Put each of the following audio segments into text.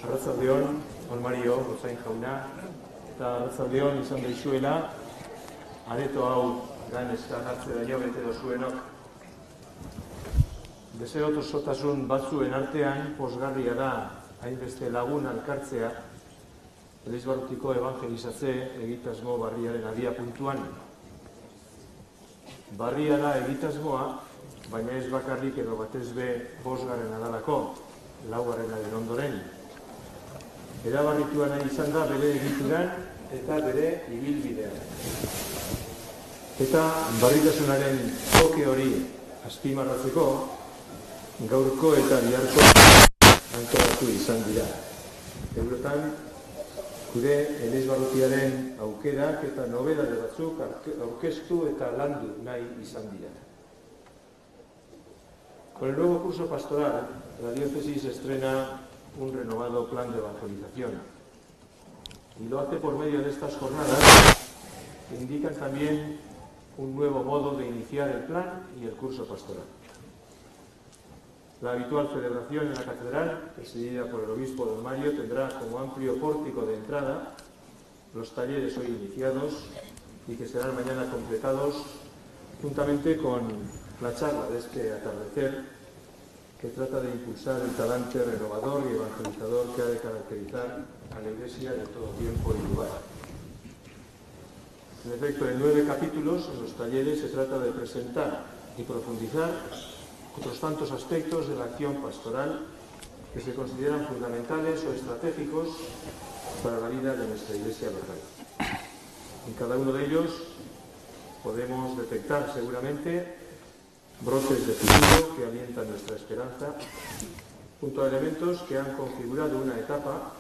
Arratsaldeon, Mario, Gozain jauna, eta arratsaldeon izan daizuela, areto hau gan eskagartzea jabete dozuenok. Deseot osotasun batzuen artean, posgarria da, hainbeste lagun alkartzea, Elizbarrutiko evangelizatze egitasmo barriaren abia puntuan. Barria da egitasmoa, baina ez bakarrik edo batez be 5. adalako, 4. ondoren. Erabarritua nahi izan da bere egituran eta bere ibilbidean. Eta barritasunaren toke hori azpimarratzeko, gaurko eta biharko antolatu izan dira. Eurotan, gure Elizbarrutiaren aukerak eta nobedade batzuk aurkeztu eta landu nahi izan dira. Con el nuevo curso pastoral, la diócesis estrena un renovado plan de evangelización. Y lo hace por medio de estas jornadas que indican también un nuevo modo de iniciar el plan y el curso pastoral. La habitual celebración en la catedral, presidida por el obispo don Mario, tendrá como amplio pórtico de entrada los talleres hoy iniciados y que serán mañana completados juntamente con la charla de este atardecer que trata de impulsar el talante renovador y evangelizador que ha de caracterizar a la Iglesia de todo tiempo y lugar. En efecto, en 9 capítulos, en los talleres se trata de presentar y profundizar otros tantos aspectos de la acción pastoral que se consideran fundamentales o estratégicos para la vida de nuestra Iglesia local. En cada uno de ellos podemos detectar seguramente brotes de futuro que alientan nuestra esperanza, junto a elementos que han configurado una etapa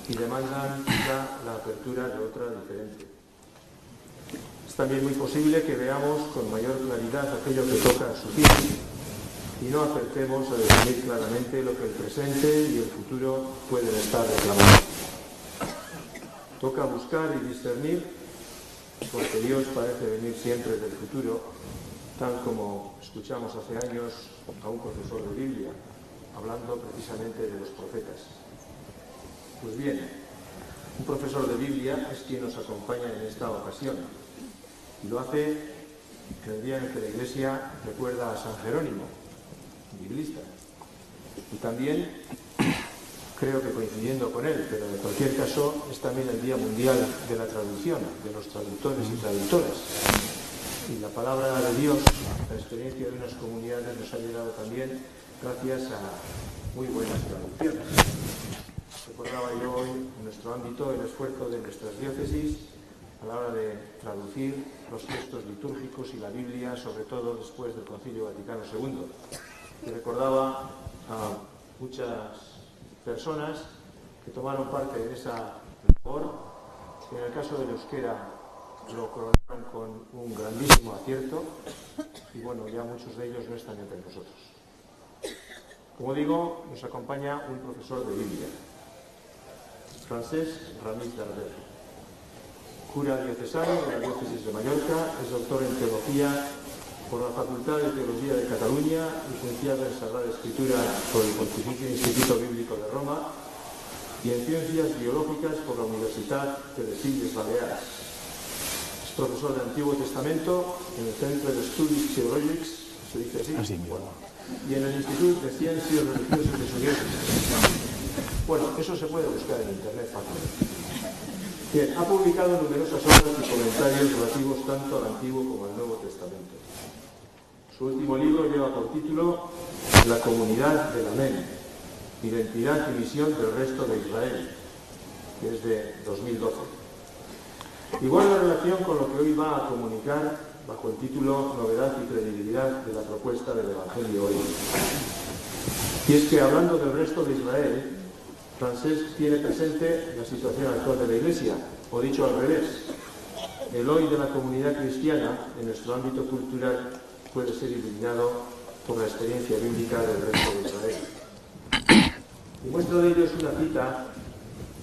y demandan quizá la apertura de otra diferente. Es también muy posible que veamos con mayor claridad aquello que toca a su fin y no acertemos a definir claramente lo que el presente y el futuro pueden estar reclamando. Toca buscar y discernir, porque Dios parece venir siempre del futuro, tal como escuchamos hace años a un profesor de Biblia, hablando precisamente de los profetas. Pues bien, un profesor de Biblia es quien nos acompaña en esta ocasión, y lo hace en el día en que la Iglesia recuerda a San Jerónimo, biblista. Y también, creo que coincidiendo con él, pero en cualquier caso, es también el Día Mundial de la Traducción, de los traductores y traductoras. Y la palabra de Dios, la experiencia de unas comunidades nos ha llegado también gracias a muy buenas traducciones. Recordaba yo hoy en nuestro ámbito el esfuerzo de nuestras diócesis a la hora de traducir los textos litúrgicos y la Biblia, sobre todo después del Concilio Vaticano II. Y recordaba a muchas personas que tomaron parte en esa labor, que en el caso del euskera lo coronaron con un grandísimo acierto y bueno, ya muchos de ellos no están entre nosotros. Como digo, nos acompaña un profesor de Biblia, Francesc Ramírez Darder, cura diocesano de la diócesis de Mallorca, es doctor en teología por la Facultad de Teología de Cataluña, licenciado en Sagrada Escritura por el Pontificio Instituto Bíblico de Roma y en Ciencias Biológicas por la Universitat de les Illes Balears. Es profesor de Antiguo Testamento en el Centre d'Estudis Teològics, se dice así, bueno, y en el Instituto de Ciencias Religiosas de su diócesis. Bueno, eso se puede buscar en internet fácilmente. Bien, ha publicado numerosas obras y comentarios relativos tanto al Antiguo como al Nuevo Testamento. Su último libro lleva por título La comunidad del Amén, identidad y misión del resto de Israel, que es de 2012. Igual la relación con lo que hoy va a comunicar bajo el título Novedad y credibilidad de la propuesta del Evangelio hoy. Y es que hablando del resto de Israel, Francesc tiene presente la situación actual de la Iglesia, o dicho al revés, el hoy de la comunidad cristiana en nuestro ámbito cultural puede ser iluminado por la experiencia bíblica del resto de Israel. Y muestra de ello es una cita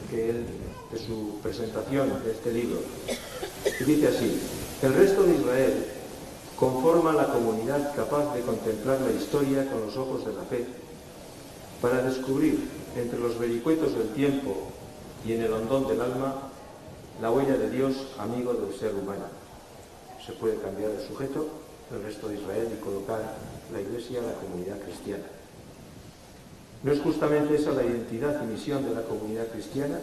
que él, de su presentación de este libro, que dice así: El resto de Israel conforma la comunidad capaz de contemplar la historia con los ojos de la fe, para descubrir entre los vericuetos del tiempo y en el hondón del alma la huella de Dios, amigo del ser humano. Se puede cambiar el sujeto, el resto de Israel, y colocar la Iglesia, la comunidad cristiana. ¿No es justamente esa la identidad y misión de la comunidad cristiana?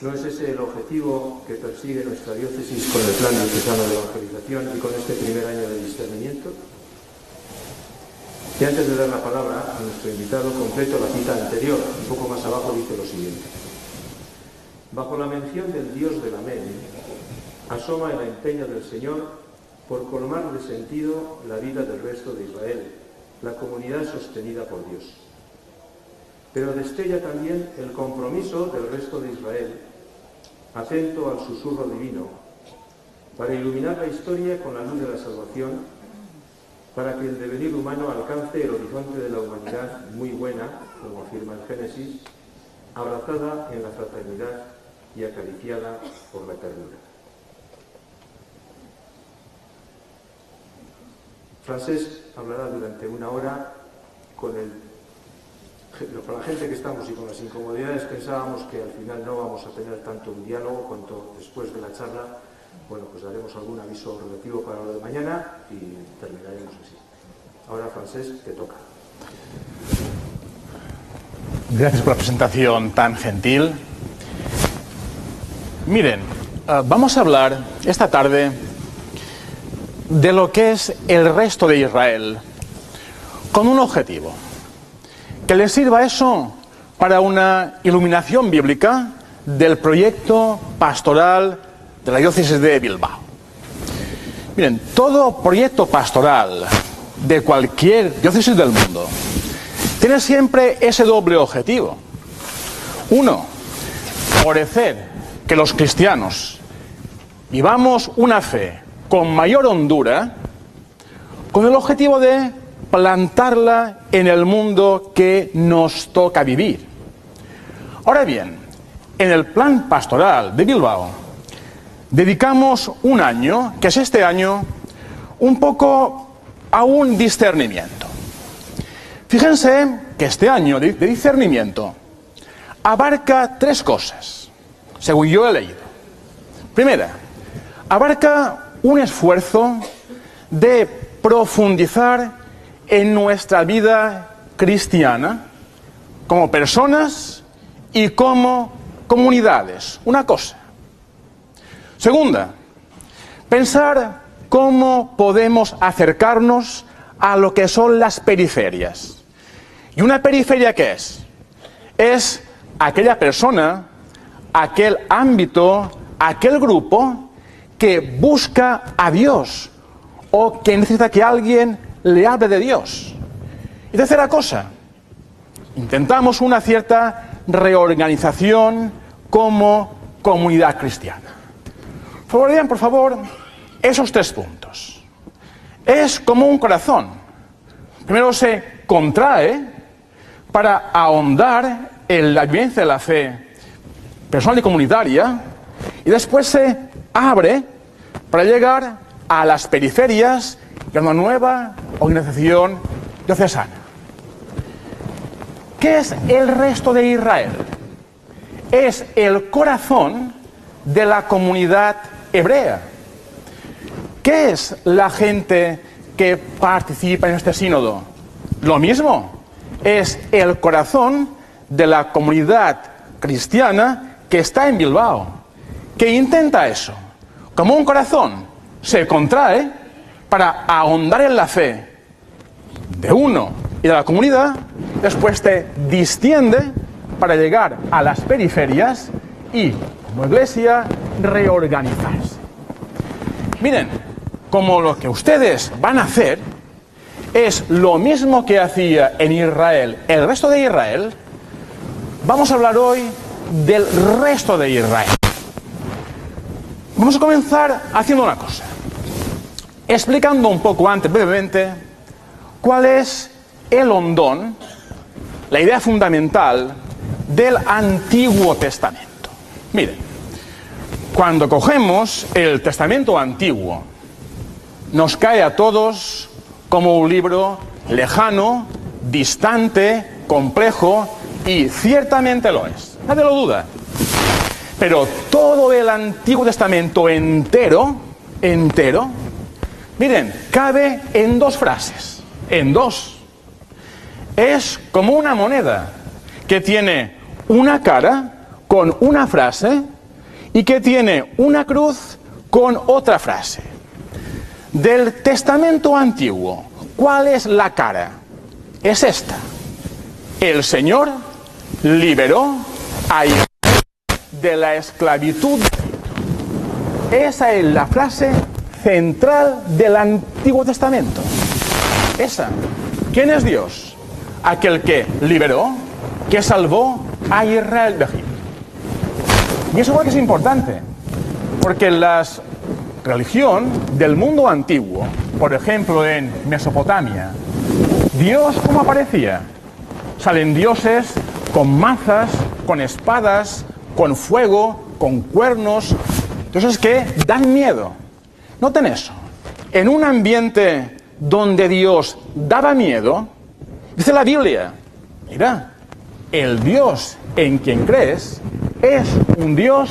¿No es ese el objetivo que persigue nuestra diócesis con el plan diocesano de evangelización y con este primer año de discernimiento? Y antes de dar la palabra a nuestro invitado, completo la cita anterior. Un poco más abajo dice lo siguiente. Bajo la mención del Dios del Amén, asoma el empeño del Señor por colmar de sentido la vida del resto de Israel, la comunidad sostenida por Dios. Pero destella también el compromiso del resto de Israel, atento al susurro divino, para iluminar la historia con la luz de la salvación, para que el devenir humano alcance el horizonte de la humanidad muy buena, como afirma el Génesis, abrazada en la fraternidad y acariciada por la ternura. Francesc hablará durante una hora con la gente que estamos y con las incomodidades. Pensábamos que al final no vamos a tener tanto un diálogo cuanto después de la charla. Bueno, pues daremos algún aviso relativo para lo de mañana y terminaremos así. Ahora, Francesc, te toca. Gracias por la presentación tan gentil. Miren, vamos a hablar esta tarde de lo que es el resto de Israel, con un objetivo, que les sirva eso para una iluminación bíblica del proyecto pastoral de la diócesis de Bilbao. Miren, todo proyecto pastoral de cualquier diócesis del mundo tiene siempre ese doble objetivo. Uno, favorecer que los cristianos vivamos una fe con mayor hondura, con el objetivo de plantarla en el mundo que nos toca vivir. Ahora bien, en el plan pastoral de Bilbao dedicamos un año, que es este año, un poco a un discernimiento. Fíjense que este año de discernimiento abarca tres cosas, según yo he leído. Primera, abarca un esfuerzo de profundizar en nuestra vida cristiana como personas y como comunidades. Una cosa. Segunda, pensar cómo podemos acercarnos a lo que son las periferias. ¿Y una periferia qué es? Es aquella persona, aquel ámbito, aquel grupo que busca a Dios o que necesita que alguien le hable de Dios. Y tercera cosa, intentamos una cierta reorganización como comunidad cristiana. Vean, por favor, esos tres puntos. Es como un corazón. Primero se contrae para ahondar en la vivencia de la fe personal y comunitaria, y después se abre para llegar a las periferias y a una nueva organización diocesana. ¿Qué es el resto de Israel? Es el corazón de la comunidad hebrea. ¿Qué es la gente que participa en este sínodo? Lo mismo, es el corazón de la comunidad cristiana que está en Bilbao, que intenta eso. Como un corazón se contrae para ahondar en la fe de uno y de la comunidad, después se distiende para llegar a las periferias y, como iglesia, reorganizarse. Miren, como lo que ustedes van a hacer es lo mismo que hacía en Israel el resto de Israel, vamos a hablar hoy del resto de Israel. Vamos a comenzar haciendo una cosa, explicando un poco antes, brevemente, cuál es el hondón, la idea fundamental del Antiguo Testamento. Miren, Cuando cogemos el Testamento Antiguo, nos cae a todos como un libro lejano, distante, complejo, y ciertamente lo es. Nadie lo duda. Pero todo el Antiguo Testamento entero, miren, cabe en dos frases, en dos. Es como una moneda que tiene una cara con una frase y que tiene una cruz con otra frase. Del Testamento Antiguo, ¿cuál es la cara? Es esta. El Señor liberó a Israel de la esclavitud. Esa es la frase central del Antiguo Testamento. Esa. ¿Quién es Dios? Aquel que liberó, que salvó a Israel de Egipto. Y eso creo que es importante, porque la religión del mundo antiguo, por ejemplo en Mesopotamia, Dios, ¿cómo aparecía? Salen dioses con mazas, con espadas, con fuego, con cuernos, dioses que dan miedo. Noten eso. En un ambiente donde Dios daba miedo, dice la Biblia, mira, el Dios en quien crees es un Dios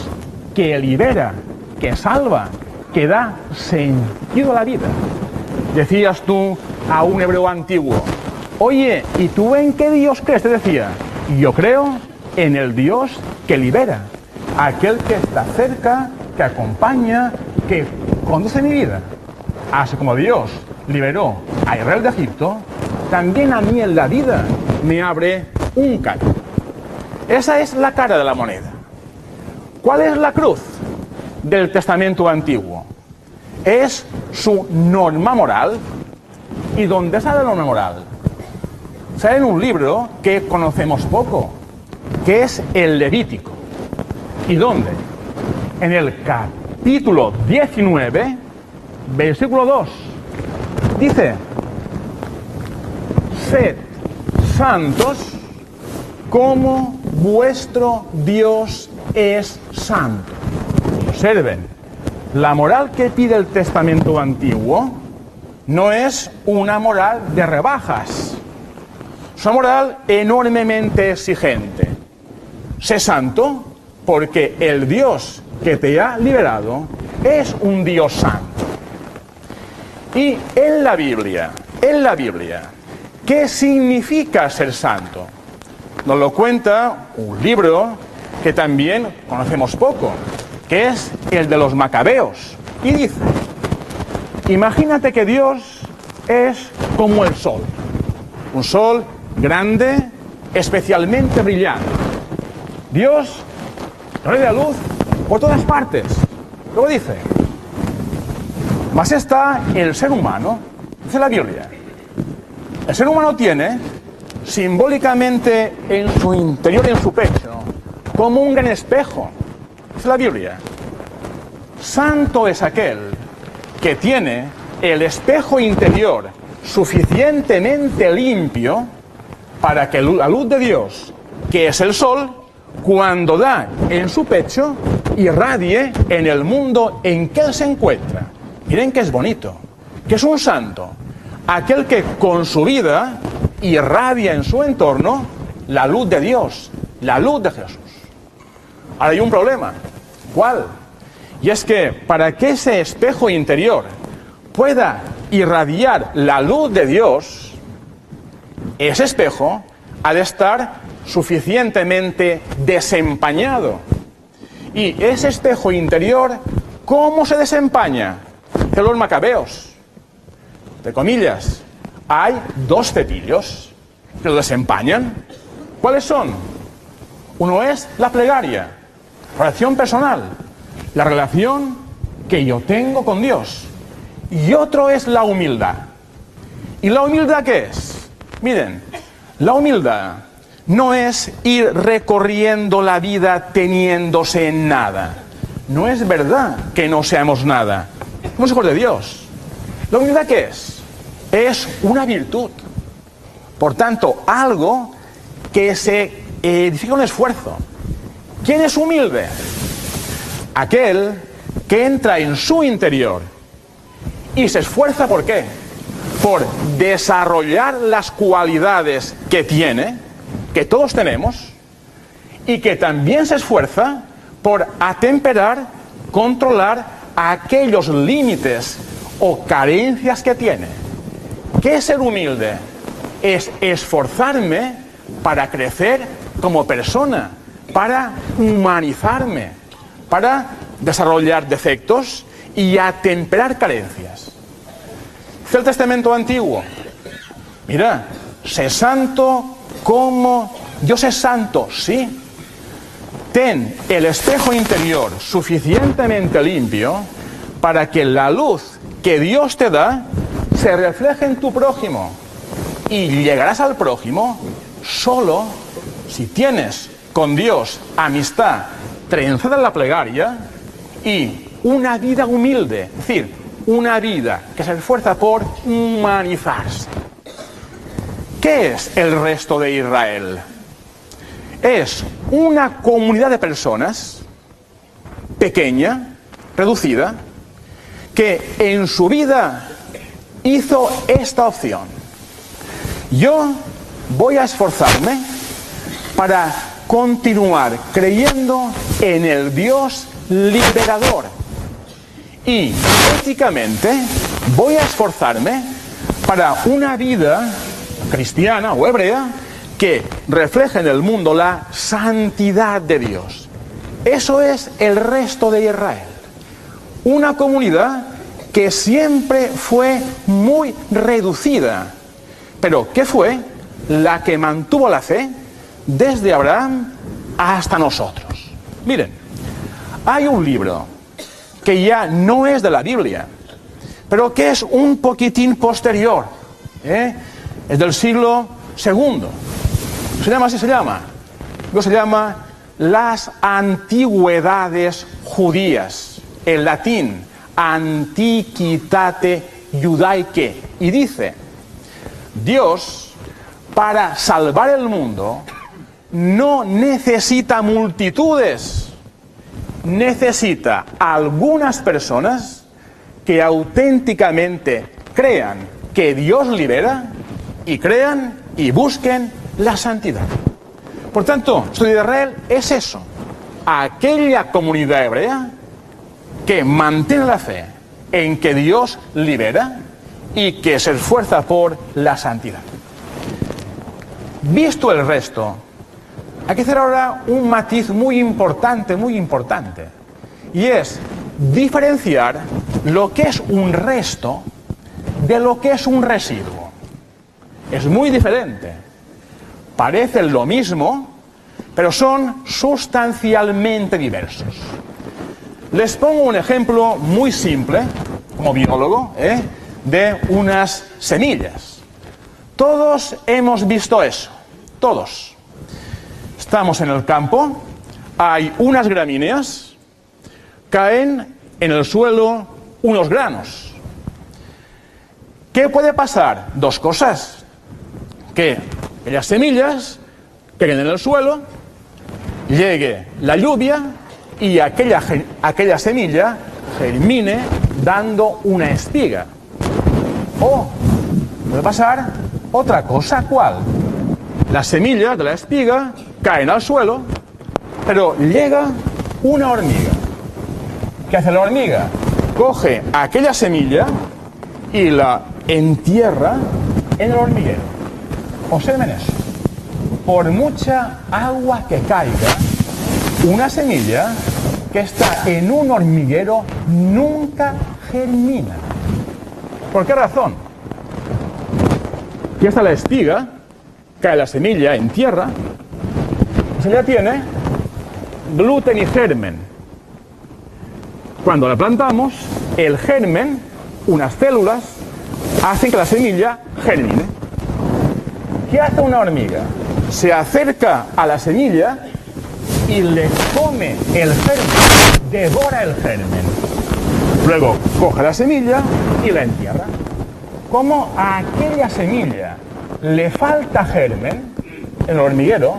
que libera, que salva, que da sentido a la vida. Decías tú a un hebreo antiguo, oye, ¿y tú en qué Dios crees? Te decía, yo creo en el Dios que libera, aquel que está cerca, que acompaña, que conduce mi vida. Así como Dios liberó a Israel de Egipto, también a mí en la vida me abre un camino. Esa es la cara de la moneda. ¿Cuál es la cruz del Testamento Antiguo? Es su norma moral. ¿Y dónde sale la norma moral? Sale en un libro que conocemos poco, que es el Levítico. ¿Y dónde? En el capítulo 19, versículo 2. Dice, sed santos como vuestro Dios es santo. Observen, la moral que pide el Testamento Antiguo no es una moral de rebajas, es una moral enormemente exigente. Sé santo porque el Dios que te ha liberado es un Dios santo. Y en la Biblia, ¿qué significa ser santo? Nos lo cuenta un libro que también conocemos poco, que es el de los Macabeos. Y dice, imagínate que Dios es como el sol, un sol grande, especialmente brillante. Dios irradia luz por todas partes. Luego dice, mas está el ser humano, dice la Biblia. El ser humano tiene simbólicamente en su interior, en su pecho, como un gran espejo. Es la Biblia. Santo es aquel que tiene el espejo interior suficientemente limpio para que la luz de Dios, que es el sol, cuando da en su pecho, irradie en el mundo en que él se encuentra. Miren que es bonito, que es un santo, aquel que con su vida irradia en su entorno la luz de Dios, la luz de Jesús. Ahora hay un problema. ¿Cuál? Y es que para que ese espejo interior pueda irradiar la luz de Dios, ese espejo ha de estar suficientemente desempañado. Y ese espejo interior, ¿cómo se desempaña? De los Macabeos, de comillas, hay dos cepillos que lo desempañan. ¿Cuáles son? Uno es la plegaria, relación personal, la relación que yo tengo con Dios. Y otro es la humildad. ¿Y la humildad qué es? Miren, la humildad no es ir recorriendo la vida teniéndose en nada. No es verdad que no seamos nada. Somos hijos de Dios. ¿La humildad qué es? Es una virtud. Por tanto, algo que se edifica un esfuerzo. ¿Quién es humilde? aquel que entra en su interior y se esfuerza, ¿por qué? Por desarrollar las cualidades que tiene, que todos tenemos, y que también se esfuerza por atemperar, controlar aquellos límites o carencias que tiene. ¿Qué es ser humilde? Es esforzarme para crecer como persona, para humanizarme, para desarrollar defectos y atemperar carencias. Dice el Testamento Antiguo, mira, sé santo como yo sé santo, sí. Ten el espejo interior suficientemente limpio para que la luz que Dios te da se refleje en tu prójimo. Y llegarás al prójimo solo si tienes con Dios amistad trenzada en la plegaria y una vida humilde, es decir, una vida que se esfuerza por humanizarse. ¿Qué es el resto de Israel? Es una comunidad de personas pequeña, reducida, que en su vida hizo esta opción. Yo voy a esforzarme para continuar creyendo en el Dios liberador. Y éticamente voy a esforzarme para una vida cristiana o hebrea que refleje en el mundo la santidad de Dios. Eso es el resto de Israel. Una comunidad que siempre fue muy reducida, pero que fue la que mantuvo la fe desde Abraham hasta nosotros. Miren, hay un libro que ya no es de la Biblia, pero que es un poquitín posterior, es del siglo II. Se llama Las Antigüedades Judías, en latín, Antiquitate Judaicae, y dice: Dios, para salvar el mundo, no necesita multitudes, necesita algunas personas que auténticamente crean que Dios libera y crean y busquen la santidad. Por tanto, Estudio de Israel es eso, aquella comunidad hebrea que mantiene la fe en que Dios libera y que se esfuerza por la santidad. Visto el resto, hay que hacer ahora un matiz muy importante, y es diferenciar lo que es un resto de lo que es un residuo. Es muy diferente. Parecen lo mismo, pero son sustancialmente diversos. Les pongo un ejemplo muy simple, como biólogo, de unas semillas. Todos hemos visto eso, todos. Estamos en el campo, hay unas gramíneas, caen en el suelo unos granos. ¿Qué puede pasar? Dos cosas. Que aquellas semillas caigan en el suelo, llegue la lluvia y aquella semilla germine dando una espiga. O puede pasar otra cosa, ¿cuál? Las semillas de la espiga caen al suelo, pero llega una hormiga. ¿Qué hace la hormiga? Coge aquella semilla y la entierra en el hormiguero. Observen eso. Por mucha agua que caiga, una semilla que está en un hormiguero nunca germina. ¿Por qué razón? Aquí está la espiga, cae la semilla en tierra, la semilla tiene gluten y germen. Cuando la plantamos, el germen, unas células, hacen que la semilla germine. ¿Qué hace una hormiga? Se acerca a la semilla y le come el germen, devora el germen. Luego coge la semilla y la entierra. Como a aquella semilla le falta germen en el hormiguero,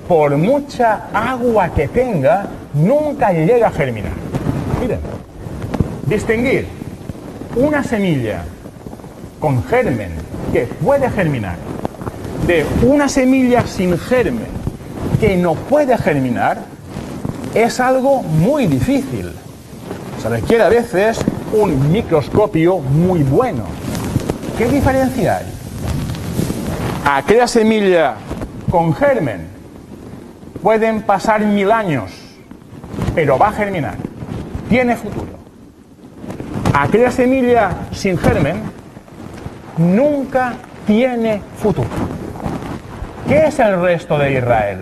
por mucha agua que tenga, nunca llega a germinar. Miren, distinguir una semilla con germen que puede germinar de una semilla sin germen que no puede germinar es algo muy difícil. Se requiere a veces un microscopio muy bueno. ¿Qué diferencia hay? Aquella semilla con germen pueden pasar 1000 años, pero va a germinar, tiene futuro. Aquella semilla sin germen nunca tiene futuro. ¿Qué es el resto de Israel?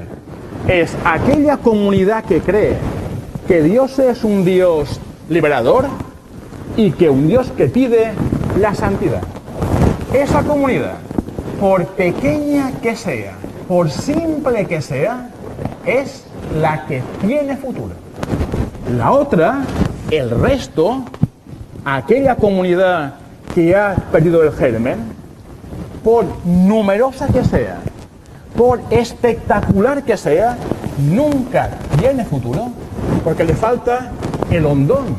Es aquella comunidad que cree que Dios es un Dios liberador y que un Dios que pide la santidad. Esa comunidad, por pequeña que sea, por simple que sea, es la que tiene futuro. La otra, el resto, aquella comunidad que ha perdido el germen, por numerosa que sea, por espectacular que sea, nunca tiene futuro, porque le falta el hondón.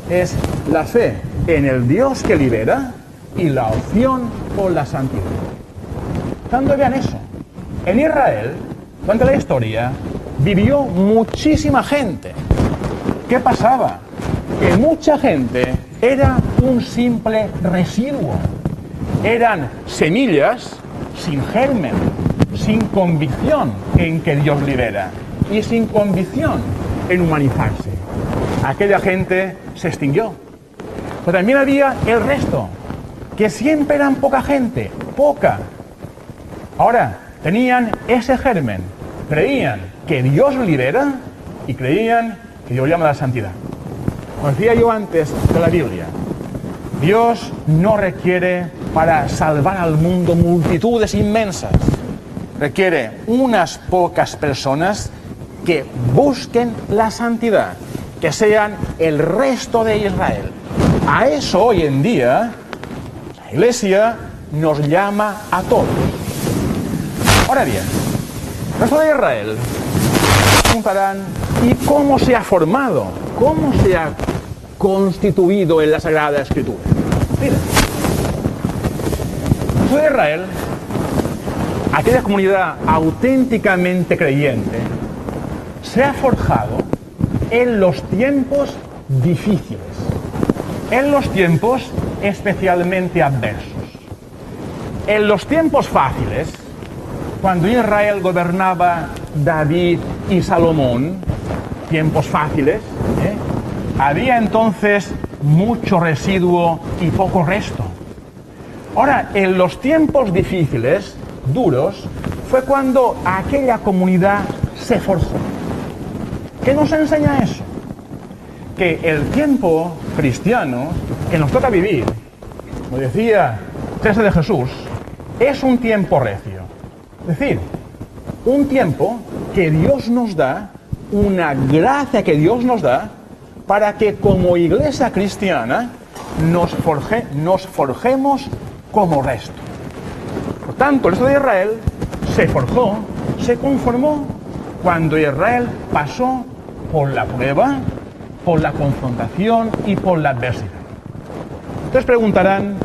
Es la fe en el Dios que libera y la opción por la santidad. Tanto vean eso. En Israel, durante la historia, vivió muchísima gente. ¿Qué pasaba? Que mucha gente era un simple residuo. Eran semillas sin germen, sin convicción en que Dios libera y sin convicción en humanizarse. Aquella gente se extinguió. Pero también había el resto, que siempre eran poca gente, poca. Ahora, tenían ese germen, creían que Dios libera y creían que Dios llama a la santidad. Como decía yo antes de la Biblia, Dios no requiere para salvar al mundo multitudes inmensas. Requiere unas pocas personas que busquen la santidad, que sean el resto de Israel. A eso hoy en día la Iglesia nos llama a todos. Ahora bien, el resto de Israel preguntarán, ¿y cómo se ha formado? ¿Cómo se ha constituido en la Sagrada Escritura? Mira, el resto de Israel, aquella comunidad auténticamente creyente, se ha forjado en los tiempos difíciles, en los tiempos especialmente adversos. En los tiempos fáciles, cuando Israel gobernaba David y Salomón, tiempos fáciles, había entonces mucho residuo y poco resto. Ahora, en los tiempos difíciles, duros, fue cuando aquella comunidad se forjó. ¿Qué nos enseña eso? Que el tiempo cristiano que nos toca vivir, como decía Teresa de Jesús, es un tiempo recio. Es decir, un tiempo que Dios nos da, una gracia que Dios nos da, para que como iglesia cristiana nos forjemos como resto. Por tanto, el resto de Israel se forjó, se conformó cuando Israel pasó por la prueba, por la confrontación y por la adversidad. Entonces preguntarán,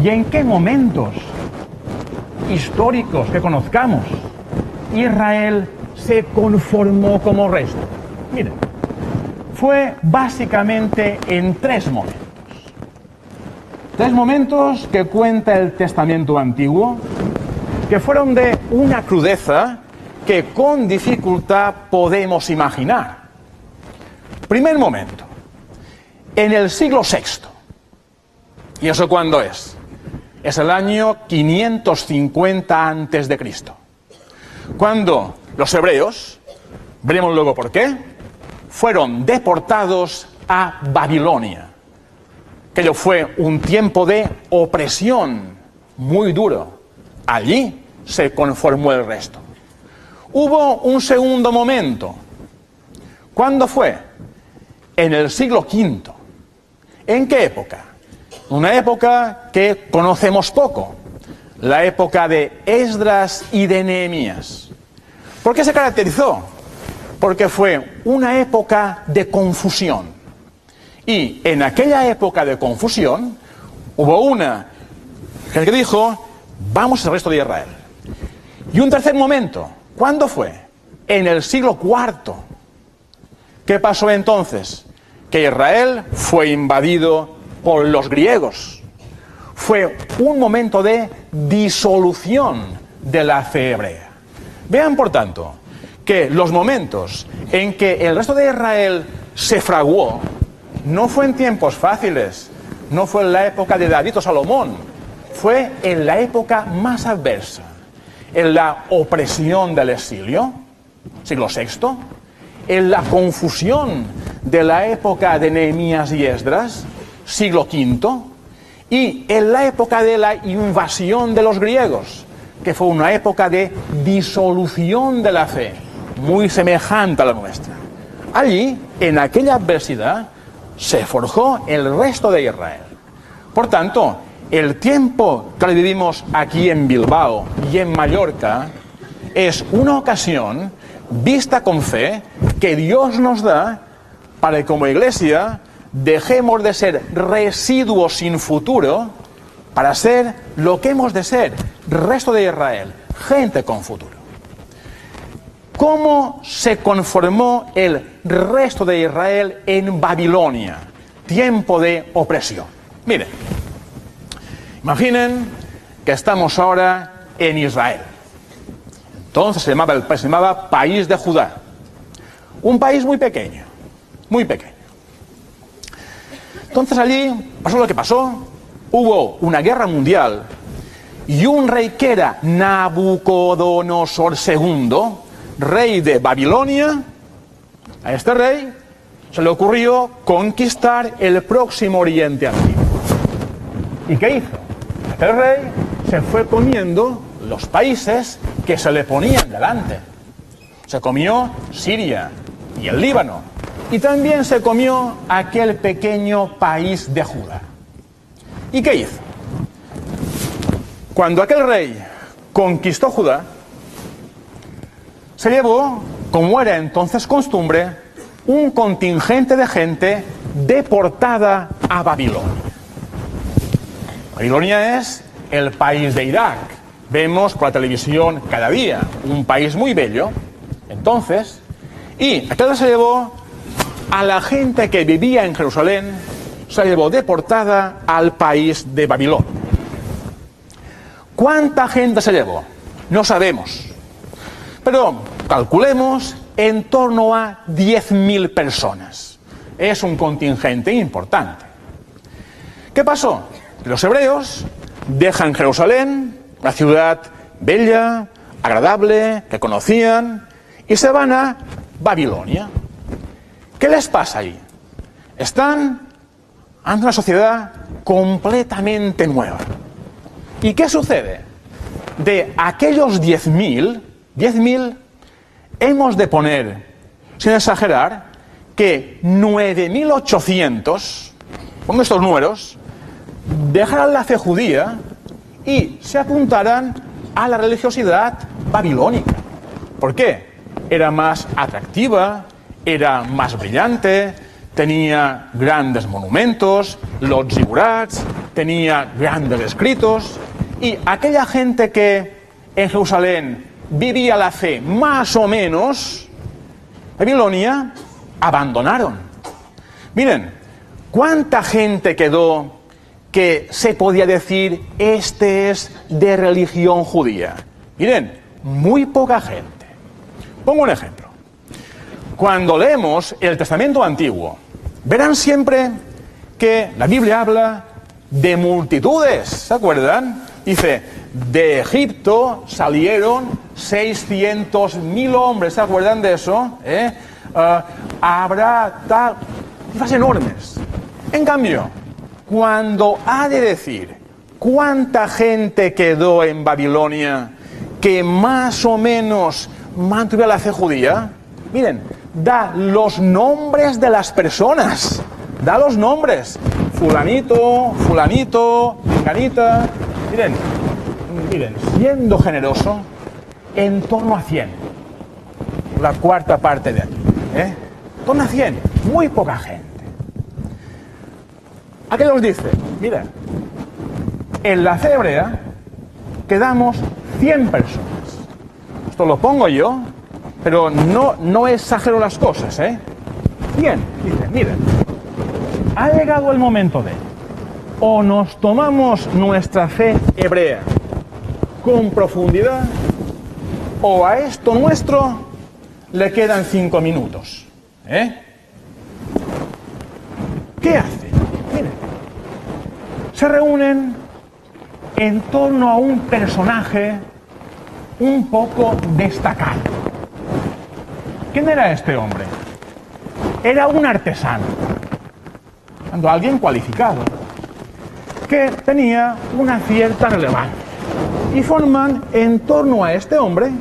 ¿y en qué momentos históricos que conozcamos Israel se conformó como resto? Miren, fue básicamente en 3 momentos. 3 momentos que cuenta el Testamento Antiguo, que fueron de una crudeza que con dificultad podemos imaginar. Primer momento, en el siglo VI. ¿Y eso cuándo es? Es el año 550 a.C., cuando los hebreos, veremos luego por qué, fueron deportados a Babilonia. Aquello fue un tiempo de opresión muy duro. Allí se conformó el resto. Hubo un segundo momento. ¿Cuándo fue? En el siglo V. ¿En qué época? Una época que conocemos poco. La época de Esdras y de Nehemías. ¿Por qué se caracterizó? Porque fue una época de confusión. Y en aquella época de confusión, hubo una que dijo, vamos al resto de Israel. Y un tercer momento, ¿cuándo fue? En el siglo IV. ¿Qué pasó entonces? Que Israel fue invadido por los griegos. Fue un momento de disolución de la fe hebrea. Vean, por tanto, que los momentos en que el resto de Israel se fraguó no fue en tiempos fáciles, no fue en la época de David o Salomón, fue en la época más adversa, en la opresión del exilio, siglo VI, en la confusión de la época de Nehemías y Esdras, siglo V, y en la época de la invasión de los griegos, que fue una época de disolución de la fe, muy semejante a la nuestra. Allí, en aquella adversidad, se forjó el resto de Israel. Por tanto, el tiempo que vivimos aquí en Bilbao y en Mallorca es una ocasión vista con fe que Dios nos da para que como Iglesia dejemos de ser residuos sin futuro para ser lo que hemos de ser, resto de Israel, gente con futuro. ¿Cómo se conformó el resto de Israel en Babilonia? Tiempo de opresión. Miren, imaginen que estamos ahora en Israel. Entonces se llamaba País de Judá. Un país muy pequeño, muy pequeño. Entonces allí pasó lo que pasó. Hubo una guerra mundial y un rey que era Nabucodonosor II, rey de Babilonia. A este rey se le ocurrió conquistar el próximo Oriente Antiguo. ¿Y qué hizo? Aquel rey se fue comiendo los países que se le ponían delante. Se comió Siria y el Líbano. Y también se comió aquel pequeño país de Judá. ¿Y qué hizo? Cuando aquel rey conquistó Judá, se llevó, como era entonces costumbre, un contingente de gente deportada a Babilonia. Babilonia es el país de Irak. Vemos por la televisión cada día, un país muy bello. Entonces, y aquel se llevó a la gente que vivía en Jerusalén, se llevó deportada al país de Babilonia. ¿Cuánta gente se llevó? No sabemos. Pero calculemos en torno a 10.000 personas. Es un contingente importante. ¿Qué pasó? Los hebreos dejan Jerusalén, una ciudad bella, agradable, que conocían, y se van a Babilonia. ¿Qué les pasa ahí? Están ante una sociedad completamente nueva. ¿Y qué sucede? De aquellos 10.000 hemos de poner, sin exagerar, que 9.800, pongo estos números, dejarán la fe judía y se apuntarán a la religiosidad babilónica. ¿Por qué? Era más atractiva, era más brillante, tenía grandes monumentos, los zigurats, tenía grandes escritos, y aquella gente que en Jerusalén vivía la fe más o menos, Babilonia, abandonaron. Miren, ¿cuánta gente quedó que se podía decir este es de religión judía? Miren, muy poca gente. Pongo un ejemplo. Cuando leemos el Testamento Antiguo, verán siempre que la Biblia habla de multitudes, ¿se acuerdan? Dice, de Egipto salieron 600.000 hombres, ¿se acuerdan de eso? Habrá tal... cifras enormes. En cambio, cuando ha de decir cuánta gente quedó en Babilonia que más o menos mantuviera la fe judía, miren, da los nombres de las personas, da los nombres, fulanito, fulanito, menganita, miren, siendo generoso, en torno a 100, la cuarta parte de aquí, en torno a 100, muy poca gente. aquellos dicen, mira, en la fe hebrea quedamos 100 personas. Esto lo pongo yo, pero no exagero las cosas, ¿eh? 100, dicen, mira, ha llegado el momento de o nos tomamos nuestra fe hebrea con profundidad, o a esto nuestro le quedan 5 minutos. ¿Qué hacen? Miren, se reúnen en torno a un personaje un poco destacado. ¿Quién era este hombre? Era un artesano, alguien cualificado, que tenía una cierta relevancia. Y forman en torno a este hombre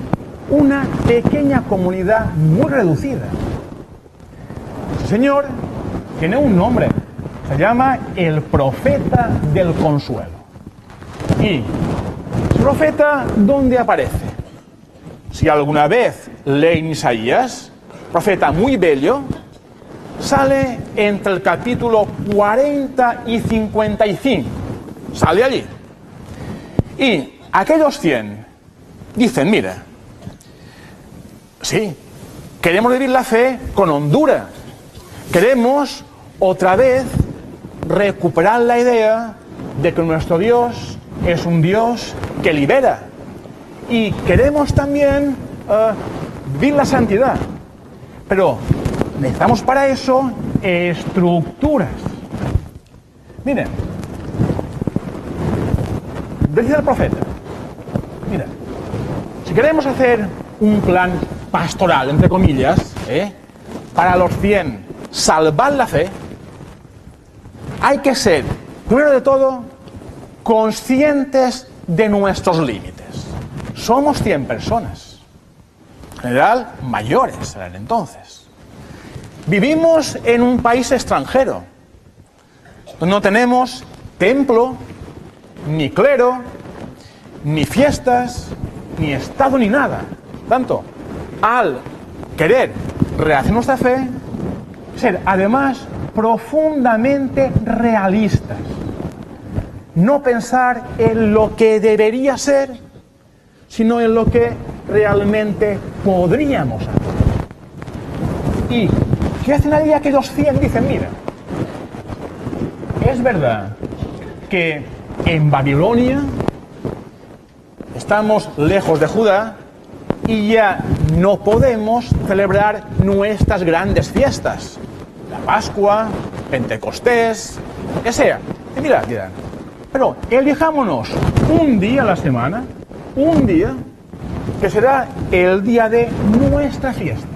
una pequeña comunidad muy reducida. Este señor tiene un nombre, se llama el profeta del consuelo. Y el profeta, ¿dónde aparece? Si alguna vez leen Isaías, profeta muy bello, sale entre el capítulo 40 y 55. Sale allí. Y aquellos 100 dicen, mira, sí, queremos vivir la fe con hondura. Queremos otra vez recuperar la idea de que nuestro Dios es un Dios que libera. Y queremos también vivir la santidad. Pero necesitamos para eso estructuras. Miren, dice el profeta, mira, si queremos hacer un plan pastoral, entre comillas, para los 100, salvar la fe, hay que ser, primero de todo, conscientes de nuestros límites. Somos 100 personas, en general mayores eran entonces. Vivimos en un país extranjero, no tenemos templo, ni clero, ni fiestas, ni estado, ni nada. Tanto, al querer rehacer nuestra fe, ser además profundamente realistas. No pensar en lo que debería ser, sino en lo que realmente podríamos hacer. Y ¿qué hacen allí aquellos 100? Dicen, mira, es verdad que en Babilonia estamos lejos de Judá y ya no podemos celebrar nuestras grandes fiestas, la Pascua, Pentecostés, lo que sea. Y mirad, pero elijámonos un día a la semana, un día que será el día de nuestra fiesta.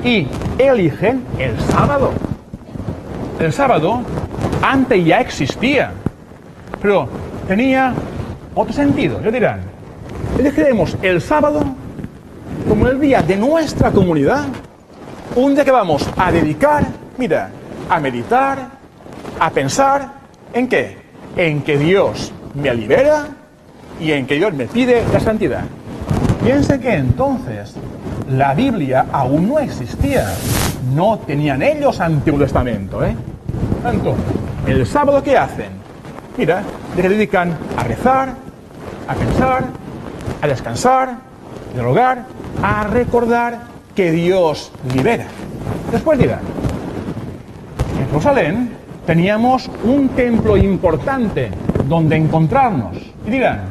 Y eligen el sábado. El sábado antes ya existía, pero tenía otro sentido. Yo dirán, elegiremos el sábado como el día de nuestra comunidad, un día que vamos a dedicar, mira, a meditar, a pensar, ¿en qué? En que Dios me libera y en que Dios me pide la santidad. Piense que entonces la Biblia aún no existía, no tenían ellos Antiguo Testamento, Tanto, el sábado, ¿qué hacen? Mira, se dedican a rezar, a pensar, a descansar, a dialogar, a recordar que Dios libera. Después dirán, en Jerusalén teníamos un templo importante donde encontrarnos. Y dirán,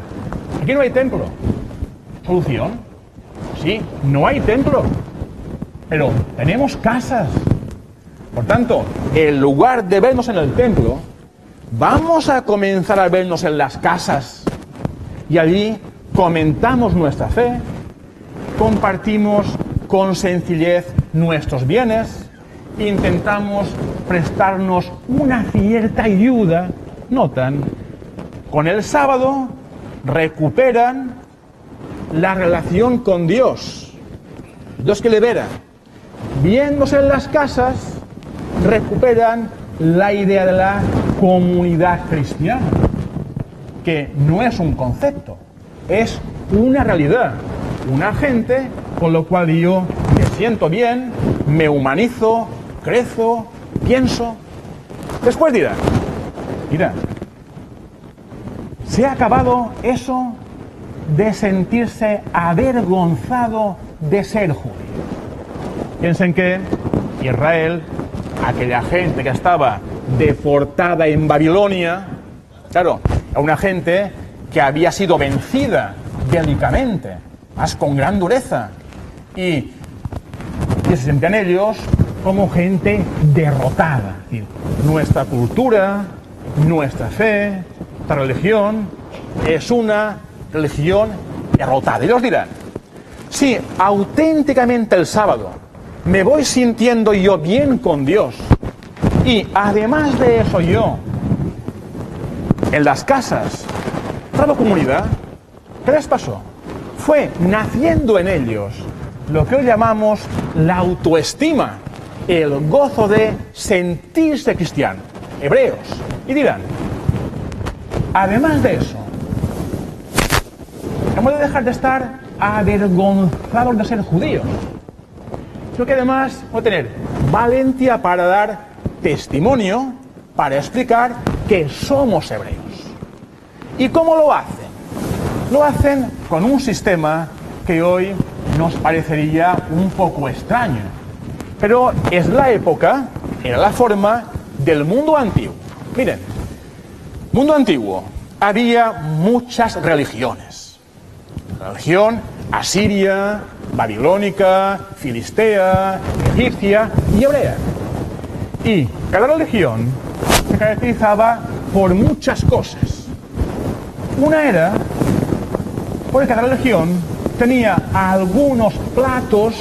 aquí no hay templo. ¿Solución? Sí, no hay templo, pero tenemos casas. Por tanto, en lugar de vernos en el templo, vamos a comenzar a vernos en las casas. Y allí comentamos nuestra fe, compartimos con sencillez nuestros bienes, intentamos prestarnos una cierta ayuda. Notan, con el sábado recuperan la relación con Dios, Dios que libera. Viéndose en las casas, recuperan la idea de la comunidad cristiana, que no es un concepto, es una realidad, una gente con lo cual yo me siento bien, me humanizo, crezco, pienso. Después dirán, Mira, se ha acabado eso de sentirse avergonzado de ser judío. Piensen que Israel, aquella gente que estaba deportada en Babilonia, claro, era una gente que había sido vencida bélicamente, más con gran dureza, y se sentían ellos como gente derrotada. Es decir, nuestra cultura, nuestra fe, nuestra religión es una religión derrotada. Y ellos dirán, si auténticamente el sábado me voy sintiendo yo bien con Dios, y además de eso yo, en las casas, toda la comunidad, ¿qué les pasó? Fue naciendo en ellos lo que hoy llamamos la autoestima, el gozo de sentirse cristiano, hebreos. Y dirán, además de eso, hemos de dejar de estar avergonzados de ser judíos. Creo que además voy a tener valentía para dar testimonio, para explicar que somos hebreos. ¿Y cómo lo hacen? Lo hacen con un sistema que hoy nos parecería un poco extraño. Pero es la época, era la forma del mundo antiguo. Miren, mundo antiguo, había muchas religiones. La religión asiria, babilónica, filistea, egipcia y hebrea. Y cada religión se caracterizaba por muchas cosas. Una era porque cada religión tenía algunos platos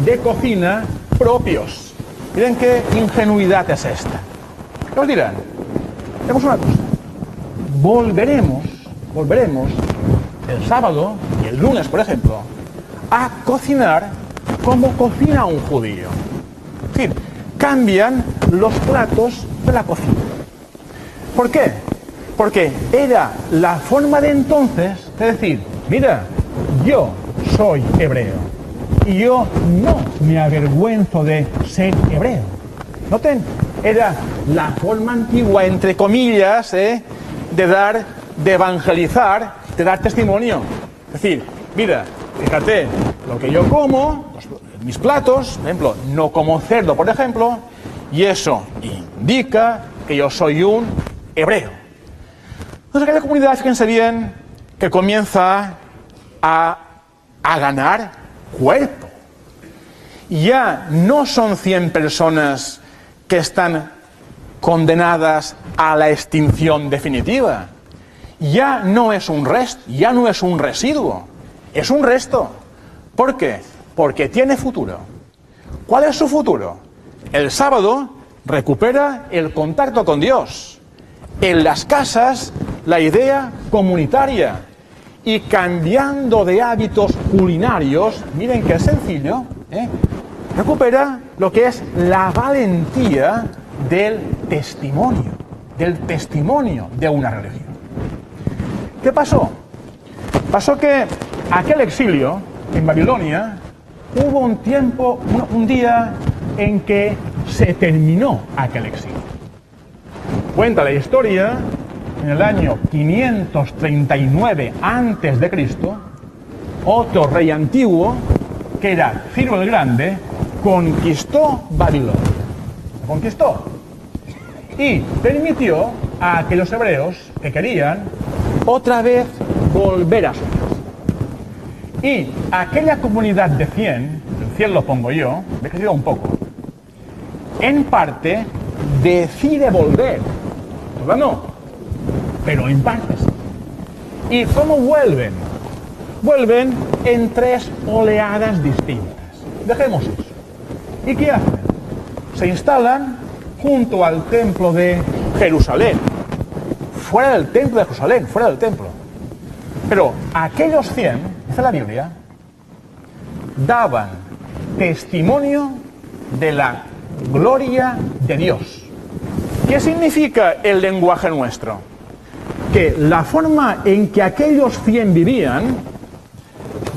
de cocina propios. Miren qué ingenuidad es esta. Os dirán, tenemos una cosa, volveremos el sábado y el lunes, por ejemplo, a cocinar como cocina un judío. Es decir, cambian los platos de la cocina. ¿Por qué? Porque era la forma de entonces de decir, mira, yo soy hebreo y yo no me avergüenzo de ser hebreo. Noten, era la forma antigua, entre comillas, de evangelizar, de dar testimonio. Es decir, mira, fíjate, lo que yo como, mis platos, por ejemplo, no como cerdo, por ejemplo, y eso indica que yo soy un hebreo. Entonces aquella comunidad, fíjense bien, que comienza a ganar cuerpo. Ya no son 100 personas que están condenadas a la extinción definitiva. Ya no es un resto, ya no es un residuo, es un resto. ¿Por qué? Porque tiene futuro. ¿Cuál es su futuro? El sábado recupera el contacto con Dios. En las casas, la idea comunitaria. Y cambiando de hábitos culinarios, miren qué sencillo, recupera lo que es la valentía del testimonio de una religión. ¿Qué pasó? Pasó que aquel exilio en Babilonia, hubo un día en que se terminó aquel exilio. Cuenta la historia, en el año 539 a.C., otro rey antiguo, que era Ciro el Grande, conquistó Babilonia. La conquistó. Y permitió a aquellos hebreos que querían otra vez volver a su casa. Y aquella comunidad de 100, el 100 lo pongo yo, me he crecido un poco, en parte decide volver. Toda no, pero en parte sí. ¿Y cómo vuelven? Vuelven en 3 oleadas distintas. Dejemos eso. ¿Y qué hacen? Se instalan junto al templo de Jerusalén. Fuera del templo de Jerusalén, fuera del templo. Pero aquellos 100, dice la Biblia, daban testimonio de la gloria de Dios. ¿Qué significa el lenguaje nuestro? Que la forma en que aquellos 100 vivían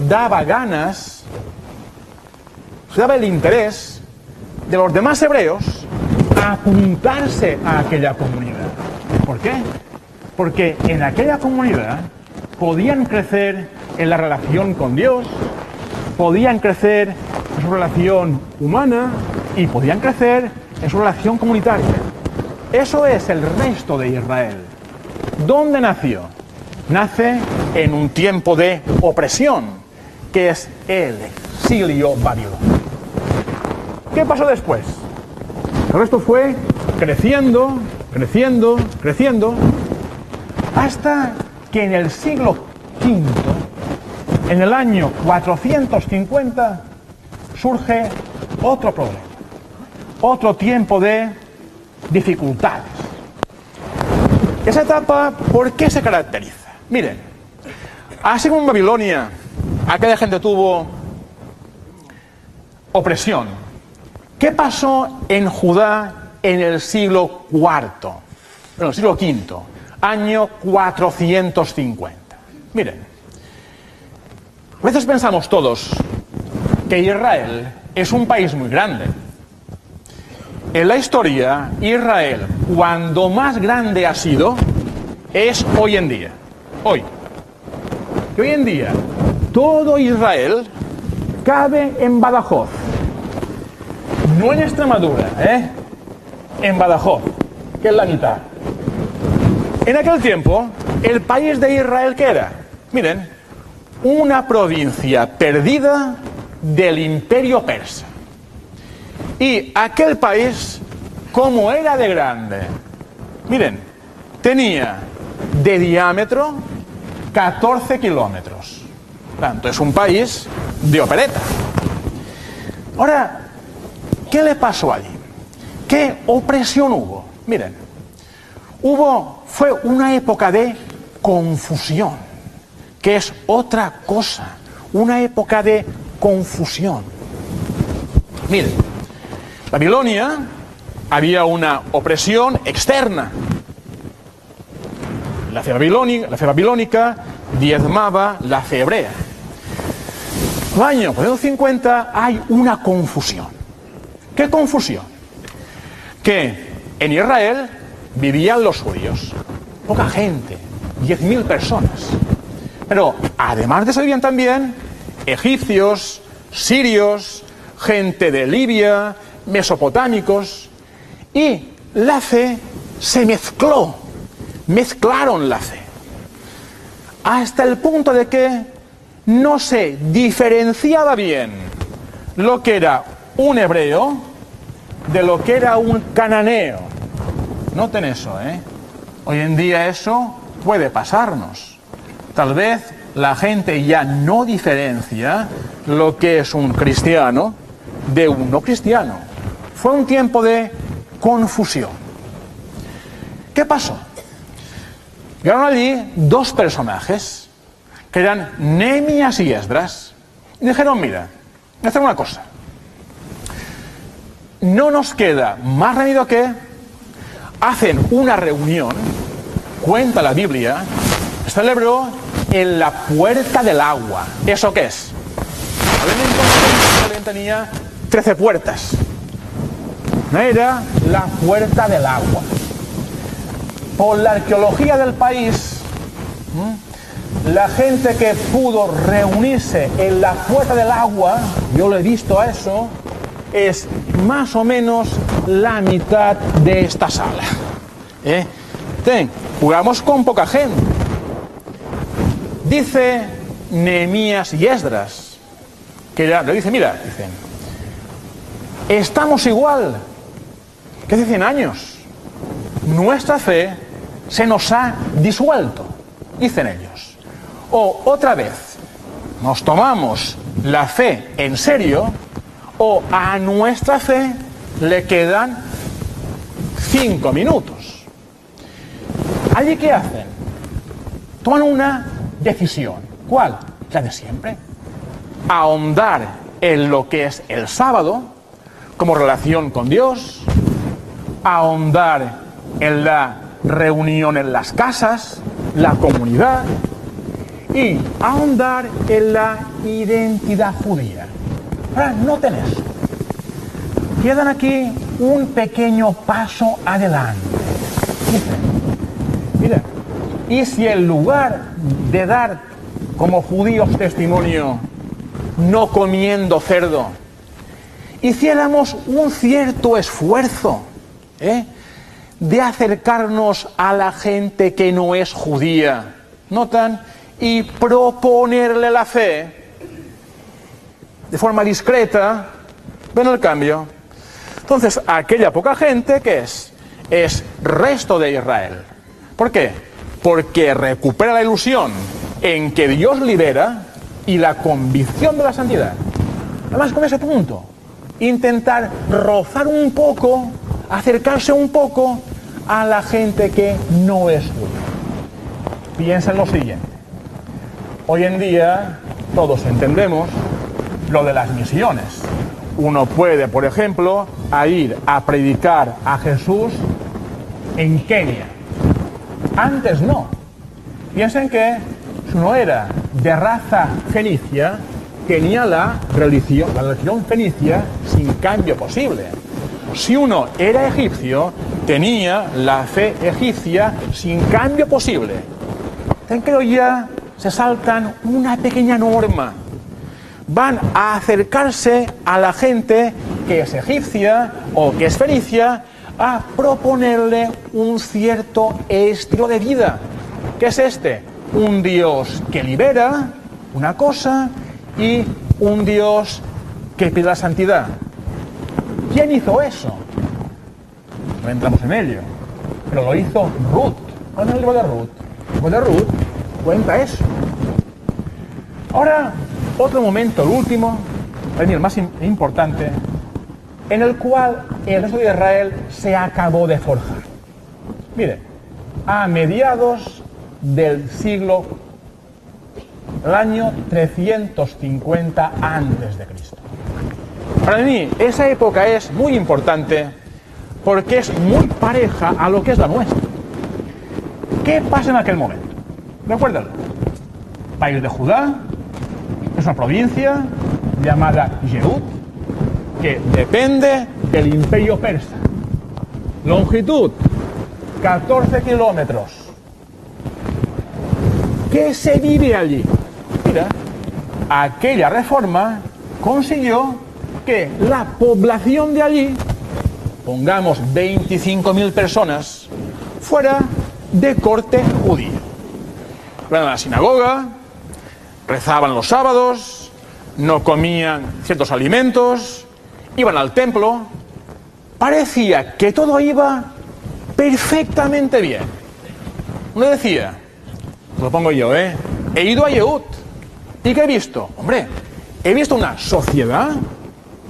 daba ganas, daba el interés de los demás hebreos a apuntarse a aquella comunidad. ¿Por qué? Porque en aquella comunidad podían crecer en la relación con Dios, podían crecer en su relación humana y podían crecer en su relación comunitaria. Eso es el resto de Israel. ¿Dónde nació? Nace en un tiempo de opresión, que es el exilio babilónico. ¿Qué pasó después? El resto fue creciendo, creciendo, creciendo, hasta que en el siglo V, en el año 450, surge otro problema, otro tiempo de dificultades. Esa etapa, ¿por qué se caracteriza? Miren, así como en Babilonia aquella gente tuvo opresión, ¿qué pasó en Judá en el siglo IV? Bueno, el siglo V, año 450. Miren, a veces pensamos todos que Israel es un país muy grande. En la historia, Israel, cuando más grande ha sido, es hoy en día. Hoy. Y hoy en día, todo Israel cabe en Badajoz. No en Extremadura, en Badajoz, que es la mitad. En aquel tiempo, el país de Israel, ¿qué era? Miren, una provincia perdida del imperio persa. Y aquel país, como era de grande, miren, tenía de diámetro 14 kilómetros. Tanto es un país de opereta. Ahora, ¿qué le pasó allí? ¿Qué opresión hubo? Miren, fue una época de confusión, que es otra cosa, una época de confusión. Miren, Babilonia había una opresión externa. La fe babilónica diezmaba la fe hebrea. En el año 450 hay una confusión. ¿Qué confusión? Que en Israel vivían los judíos, poca gente, 10.000 personas. Pero además de eso vivían también egipcios, sirios, gente de Libia, mesopotámicos, y la fe se mezclaron la fe, hasta el punto de que no se diferenciaba bien lo que era un hebreo de lo que era un cananeo. Noten eso, Hoy en día eso puede pasarnos. Tal vez la gente ya no diferencia lo que es un cristiano de un no cristiano. Fue un tiempo de confusión. ¿Qué pasó? Llegaron allí dos personajes, que eran Nehemías y Esdras, y dijeron, mira, voy a hacer una cosa. No nos queda más remedio que hacen una reunión, cuenta la Biblia, se celebró en la Puerta del Agua. ¿Eso qué es? Jerusalén tenía 13 puertas. No era la Puerta del Agua. Por la arqueología del país, la gente que pudo reunirse en la Puerta del Agua, yo lo he visto a eso, es más o menos la mitad de esta sala. Jugamos con poca gente. Dice Nehemías y Esdras, que le dice, mira, dicen, estamos igual que hace 100 años. Nuestra fe se nos ha disuelto, dicen ellos. O otra vez, nos tomamos la fe en serio, o a nuestra fe le quedan 5 minutos. ¿Allí qué hacen? Toman una decisión. ¿Cuál? La de siempre. Ahondar en lo que es el sábado como relación con Dios, ahondar en la reunión en las casas, la comunidad, y ahondar en la identidad judía. Ahora, noten eso. Quedan aquí un pequeño paso adelante. Dicen, Mira, y si en lugar de dar como judíos testimonio no comiendo cerdo, hiciéramos un cierto esfuerzo de acercarnos a la gente que no es judía, ¿notan? Y proponerle la fe de forma discreta. ¿Ven el cambio? Entonces, aquella poca gente, ¿qué es? Es resto de Israel. ¿Por qué? Porque recupera la ilusión en que Dios libera y la convicción de la santidad. Además, con ese punto, intentar rozar un poco, acercarse un poco a la gente que no es judía. Piensa en lo siguiente. Hoy en día todos entendemos lo de las misiones. Uno puede, por ejemplo, ir a predicar a Jesús en Kenia. Antes no. Piensen que si uno era de raza fenicia, tenía la religión fenicia sin cambio posible. Si uno era egipcio, tenía la fe egipcia sin cambio posible. Ten que hoy ya se saltan una pequeña norma. Van a acercarse a la gente que es egipcia o que es fenicia a proponerle un cierto estilo de vida. ¿Qué es este? Un Dios que libera, una cosa, y un Dios que pide la santidad. ¿Quién hizo eso? No entramos en ello, pero lo hizo Ruth. ¿Cuál es el libro de Ruth? El libro de Ruth cuenta eso. Ahora, otro momento, el último, el más importante, en el cual el resto de Israel se acabó de forjar. Mire, a mediados del siglo, el año 350 a.C. Para mí, esa época es muy importante porque es muy pareja a lo que es la nuestra. ¿Qué pasa en aquel momento? Recuérdalo. País de Judá, es una provincia llamada Yehud, que depende del imperio persa. Longitud, 14 kilómetros. ¿Qué se vive allí? Mira, aquella reforma consiguió que la población de allí, pongamos 25.000 personas, fuera de corte judío. Iban a la sinagoga, rezaban los sábados, no comían ciertos alimentos, iban al templo. Parecía que todo iba perfectamente bien. Uno decía, lo pongo yo, he ido a Yehud. ¿Y qué he visto? Hombre, he visto una sociedad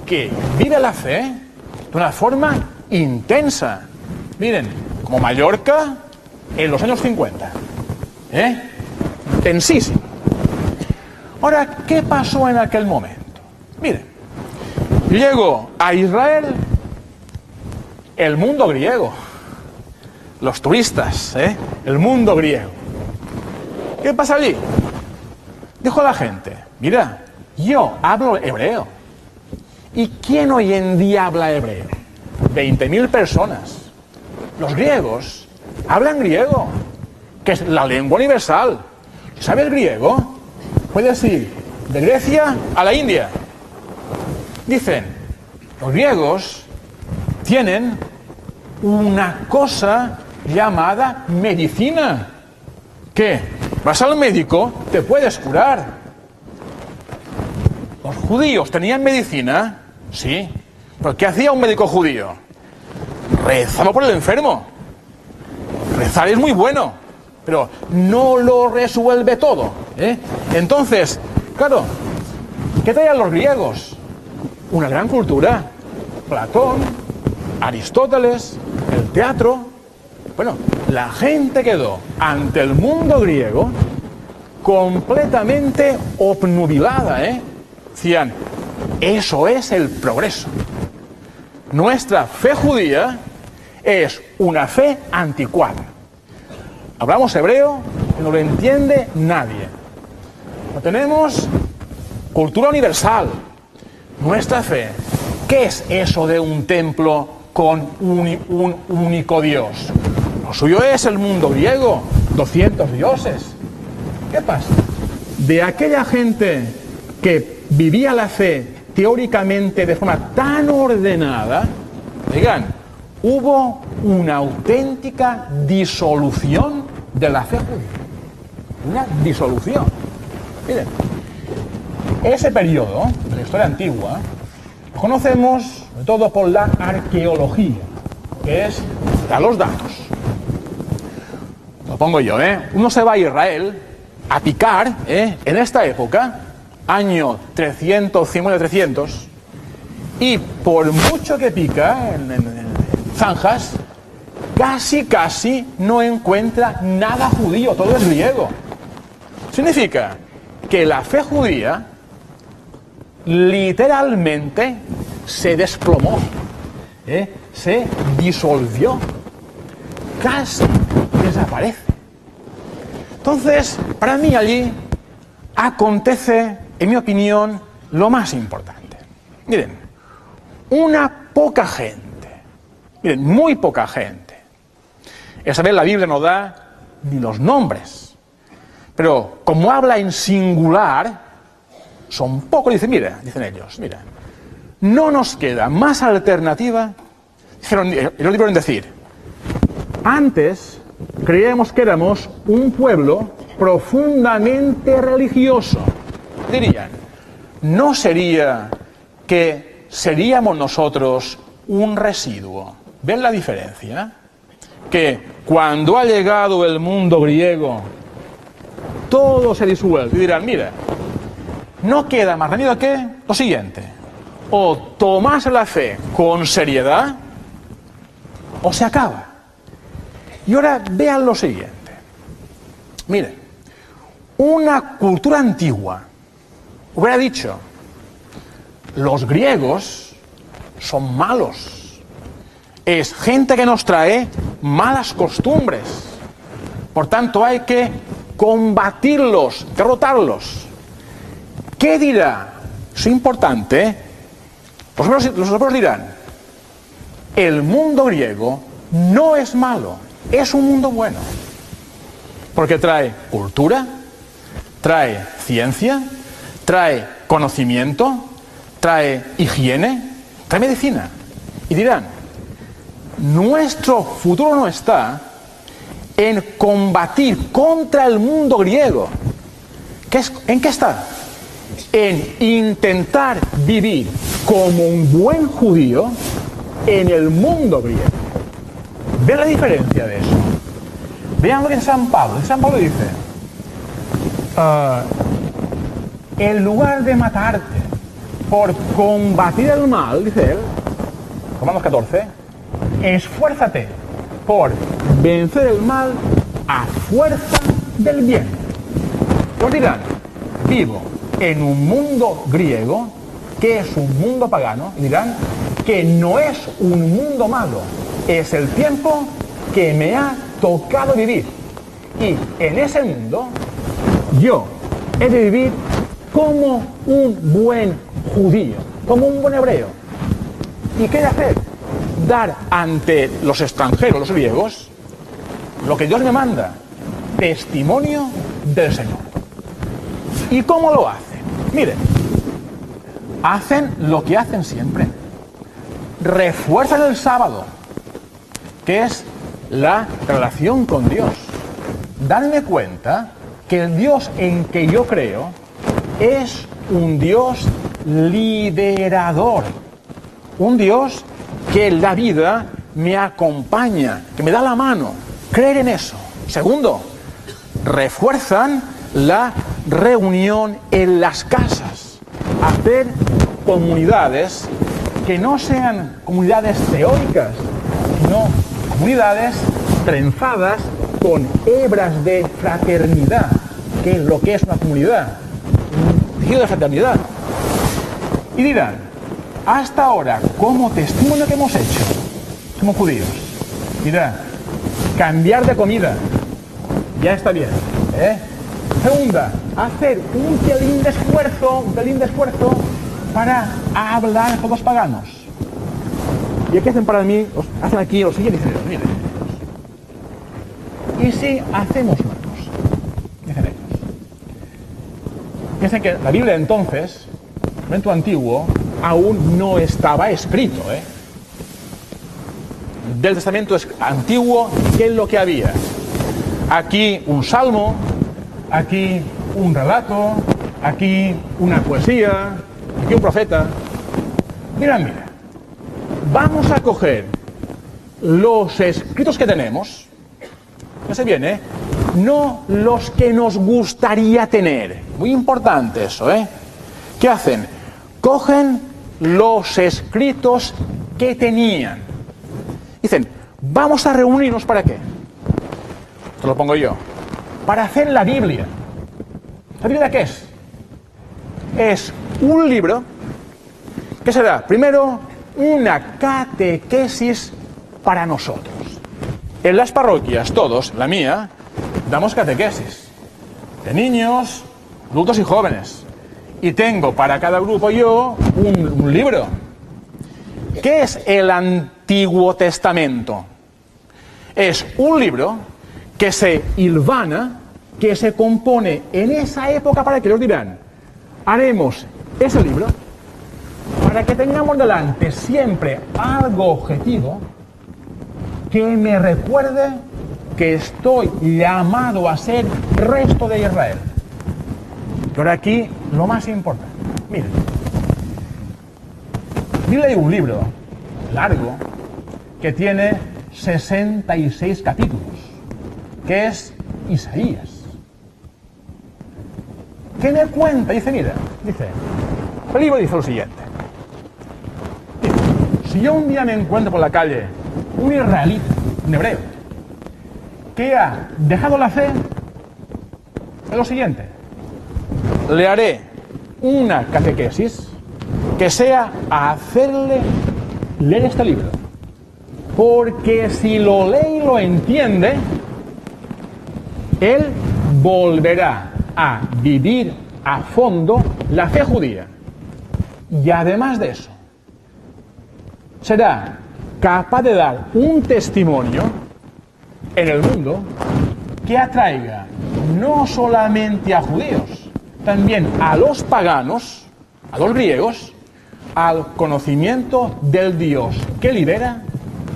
que vive la fe de una forma intensa. Miren, como Mallorca en los años 50. Intensísimo. Ahora, ¿qué pasó en aquel momento? Miren, llegó a Israel el mundo griego, los turistas, el mundo griego. ¿Qué pasa allí? Dijo la gente, mira, yo hablo hebreo. ¿Y quién hoy en día habla hebreo? 20.000 personas. Los griegos hablan griego, que es la lengua universal. ¿Sabes griego? Puedes ir de Grecia a la India. Dicen, los griegos tienen una cosa llamada medicina. ¿Qué? Vas al médico, te puedes curar. ¿Los judíos tenían medicina? Sí. ¿Pero qué hacía un médico judío? Rezaba por el enfermo. Rezar es muy bueno, pero no lo resuelve todo. Entonces, claro, ¿qué traían los griegos? Una gran cultura. Platón, Aristóteles, el teatro. Bueno, la gente quedó ante el mundo griego completamente obnubilada, Decían, eso es el progreso. Nuestra fe judía es una fe anticuada. Hablamos hebreo y no lo entiende nadie. No tenemos cultura universal. Nuestra fe, ¿qué es eso de un templo con un único Dios? lo suyo es el mundo griego, 200 dioses. ¿Qué pasa? De aquella gente que vivía la fe teóricamente de forma tan ordenada, digan, hubo una auténtica disolución de la fe judía. Una disolución. Miren, ese periodo de la historia antigua lo conocemos sobre todo por la arqueología, que es dar los datos. Lo pongo yo, Uno se va a Israel a picar, en esta época, año 300, 300, y por mucho que pica en zanjas, casi no encuentra nada judío, todo es griego. Significa que la fe judía literalmente se desplomó, se disolvió, casi desaparece. Entonces, para mí allí acontece, en mi opinión, lo más importante. Miren, una poca gente, miren, muy poca gente. Esta vez la Biblia no da ni los nombres, pero como habla en singular, son pocos, dicen ellos, mira, no nos queda más alternativa, dijeron, ellos debieron decir, antes creíamos que éramos un pueblo profundamente religioso. Dirían, ¿no sería que seríamos nosotros un residuo? ¿Ven la diferencia? Que cuando ha llegado el mundo griego, todo se disuelve. Y dirán, mira, no queda más remedio que lo siguiente. O tomas la fe con seriedad, o se acaba. Y ahora vean lo siguiente. Miren, una cultura antigua hubiera dicho, los griegos son malos. Es gente que nos trae malas costumbres. Por tanto, hay que combatirlos, derrotarlos. ¿Qué dirá? Es importante. Los hebreos dirán, el mundo griego no es malo, es un mundo bueno. Porque trae cultura, trae ciencia, trae conocimiento, trae higiene, trae medicina. Y dirán, nuestro futuro no está en combatir contra el mundo griego. ¿En qué está? En intentar vivir como un buen judío en el mundo griego. ¿Ven la diferencia de eso? Vean lo que dice San Pablo. San Pablo dice, en lugar de matarte por combatir el mal, dice él, Romanos 14, esfuérzate por vencer el mal a fuerza del bien. Os dirán, vivo en un mundo griego que es un mundo pagano, y dirán que no es un mundo malo, es el tiempo que me ha tocado vivir. Y en ese mundo yo he de vivir como un buen judío, como un buen hebreo. ¿Y qué he de hacer? Dar ante los extranjeros, los griegos, lo que Dios me manda, testimonio del Señor. ¿Y cómo lo hacen? Miren, hacen lo que hacen siempre. Refuerzan el sábado, que es la relación con Dios. Darme cuenta que el Dios en que yo creo es un Dios liberador. Un Dios que en la vida me acompaña, que me da la mano. Creer en eso. Segundo, refuerzan la reunión en las casas. Hacer comunidades que no sean comunidades teóricas, sino comunidades trenzadas con hebras de fraternidad, que es lo que es una comunidad, un tejido de fraternidad. Y dirán, hasta ahora, como testimonio que hemos hecho como judíos, dirán, cambiar de comida, ya está bien, Segunda, hacer un pelín de esfuerzo para hablar con los paganos. ¿Y qué hacen para mí? Hacen aquí lo siguiente, miren. ¿y si hacemos nuevos? Dicen ellos. Piensen que la Biblia entonces, el Testamento Antiguo, aún no estaba escrito, Del Testamento Antiguo, ¿qué es lo que había? Aquí un salmo, aquí un relato, aquí una poesía, aquí un profeta. Mira, vamos a coger los escritos que tenemos, fíjense bien, no los que nos gustaría tener. Muy importante eso, ¿Qué hacen? Cogen los escritos que tenían. Dicen, vamos a reunirnos ¿para qué? Te lo pongo yo. Para hacer la Biblia. ¿La Biblia qué es? Es un libro que será, primero, una catequesis para nosotros. En las parroquias, todos, la mía, damos catequesis. De niños, adultos y jóvenes. Y tengo para cada grupo yo un libro. ¿Qué es el Antiguo Testamento? Es un libro que se hilvana, que se compone en esa época para que los dirán. Haremos ese libro para que tengamos delante siempre algo objetivo que me recuerde que estoy llamado a ser resto de Israel. Pero aquí lo más importante. Miren, yo leí un libro largo que tiene 66 capítulos, que es Isaías. ¿Qué me cuenta? Dice, el libro dice lo siguiente. Dice, si yo un día me encuentro por la calle un israelita, un hebreo, que ha dejado la fe, es lo siguiente. Le haré una catequesis que sea hacerle leer este libro. Porque si lo lee y lo entiende, él volverá a vivir a fondo la fe judía. Y además de eso, será capaz de dar un testimonio en el mundo que atraiga no solamente a judíos, también a los paganos, a los griegos, al conocimiento del Dios que libera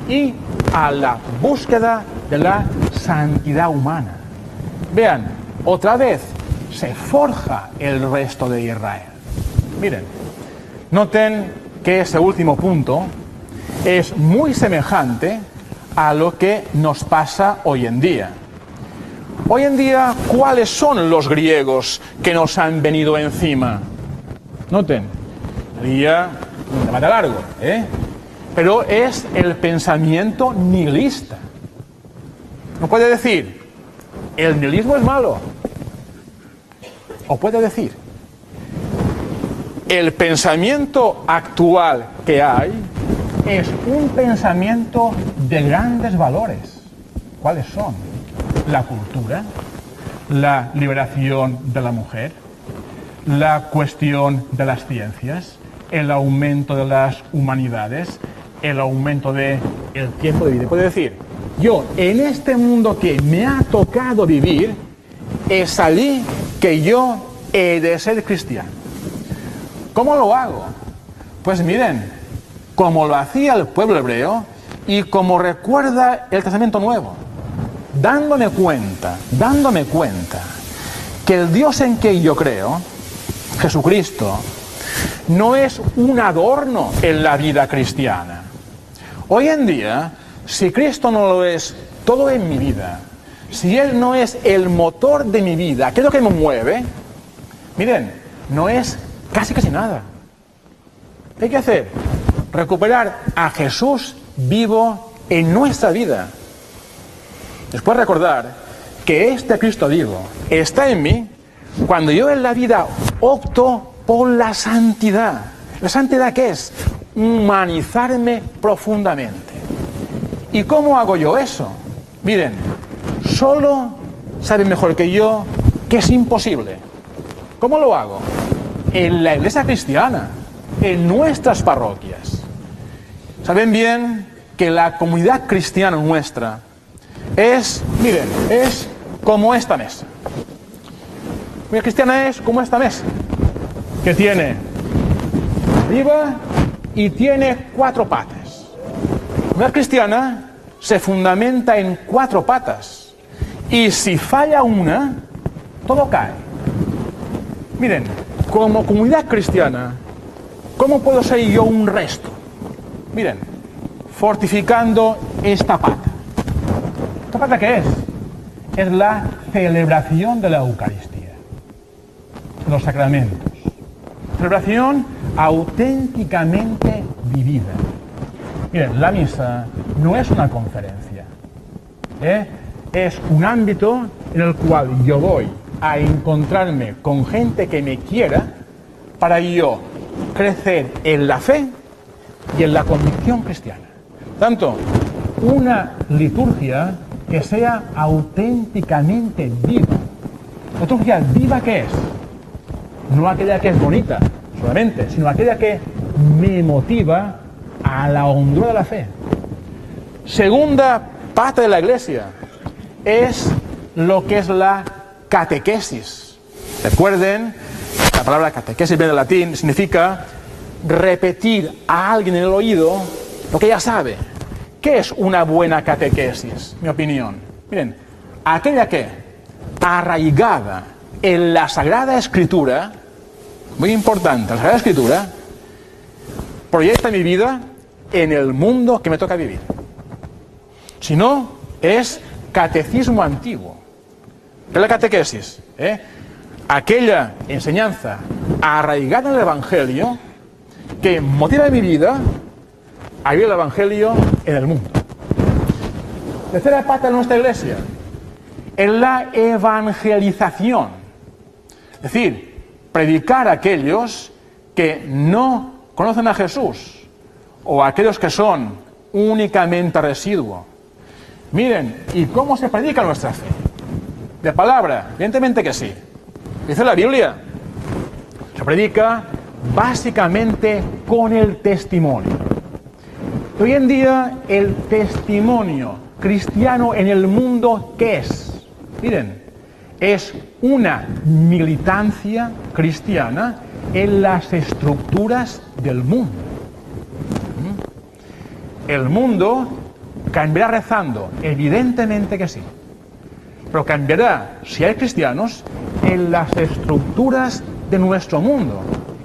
y a la búsqueda de la santidad humana. Vean, otra vez se forja el resto de Israel. Miren, noten que ese último punto es muy semejante a lo que nos pasa hoy en día. Hoy en día, ¿cuáles son los griegos que nos han venido encima? Noten, sería un debate largo, pero es el pensamiento nihilista. No puede decir, el nihilismo es malo. O puede decir, el pensamiento actual que hay es un pensamiento de grandes valores. ¿Cuáles son? La cultura, la liberación de la mujer, la cuestión de las ciencias, el aumento de las humanidades, el aumento del tiempo de vida. Puede decir, yo en este mundo que me ha tocado vivir, es allí que yo he de ser cristiano. ¿Cómo lo hago? Pues miren, como lo hacía el pueblo hebreo y como recuerda el Testamento Nuevo, dándome cuenta que el Dios en que yo creo, Jesucristo, no es un adorno en la vida cristiana. Hoy en día, si Cristo no lo es todo en mi vida, si Él no es el motor de mi vida, ¿qué es lo que me mueve? Miren, no es casi nada. ¿Qué hay que hacer? Recuperar a Jesús vivo en nuestra vida. Después recordar que este Cristo vivo está en mí cuando yo en la vida opto por la santidad. ¿La santidad qué es? Humanizarme profundamente. ¿Y cómo hago yo eso? Miren, solo saben mejor que yo que es imposible. ¿Cómo lo hago? En la iglesia cristiana, en nuestras parroquias. Saben bien que la comunidad cristiana nuestra es, miren, es como esta mesa. La vida cristiana es como esta mesa, que tiene arriba y tiene 4 patas. La vida cristiana se fundamenta en 4 patas. Y si falla una, todo cae. Miren, como comunidad cristiana, ¿cómo puedo ser yo un resto? Miren, fortificando esta pata. ¿Esta pata qué es? Es la celebración de la Eucaristía, los sacramentos. Celebración auténticamente vivida. Miren, la misa no es una conferencia, es un ámbito en el cual yo voy a encontrarme con gente que me quiera para yo crecer en la fe y en la convicción cristiana. Tanto, una liturgia que sea auténticamente viva. ¿La liturgia viva qué es? No aquella que es bonita solamente, sino aquella que me motiva a la hondura de la fe. Segunda pata de la Iglesia es lo que es la catequesis. Recuerden, la palabra catequesis viene del latín, significa repetir a alguien en el oído lo que ya sabe. ¿Qué es una buena catequesis? Mi opinión. Miren, aquella que, arraigada en la Sagrada Escritura, muy importante, la Sagrada Escritura, proyecta mi vida en el mundo que me toca vivir. Si no, es catecismo antiguo. ¿Qué es la catequesis? Aquella enseñanza arraigada en el Evangelio que motiva mi vida a vivir el Evangelio en el mundo. Tercera pata de nuestra Iglesia es la evangelización. Es decir, predicar a aquellos que no conocen a Jesús o a aquellos que son únicamente residuo. Miren, ¿y cómo se predica nuestra fe? ¿De palabra? Evidentemente que sí. Dice la Biblia. Se predica básicamente con el testimonio. Hoy en día el testimonio cristiano en el mundo, ¿qué es? Miren, es una militancia cristiana en las estructuras del mundo. El mundo cambiará rezando, evidentemente que sí. Pero cambiará, si hay cristianos, en las estructuras de nuestro mundo,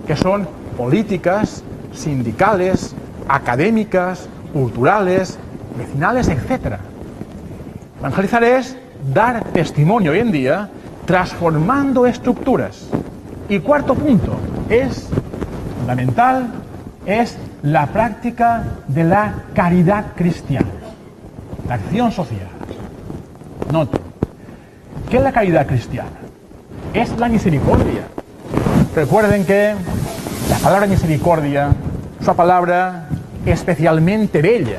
que son políticas, sindicales, académicas, culturales, vecinales, etc. Evangelizar es dar testimonio hoy en día, transformando estructuras. Y cuarto punto, es fundamental, es la práctica de la caridad cristiana, la acción social. Noten, ¿qué es la caridad cristiana? Es la misericordia. Recuerden que la palabra misericordia es una palabra especialmente bella.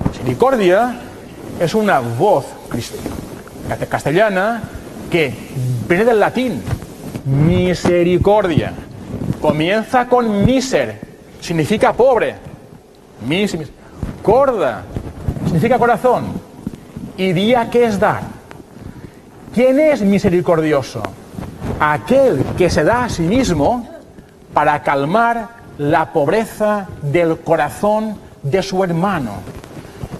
Misericordia es una voz castellana que viene del latín. Misericordia. Comienza con miser, significa pobre. Corda, significa corazón. Y día que es dar. ¿Quién es misericordioso? Aquel que se da a sí mismo para calmar la pobreza del corazón de su hermano.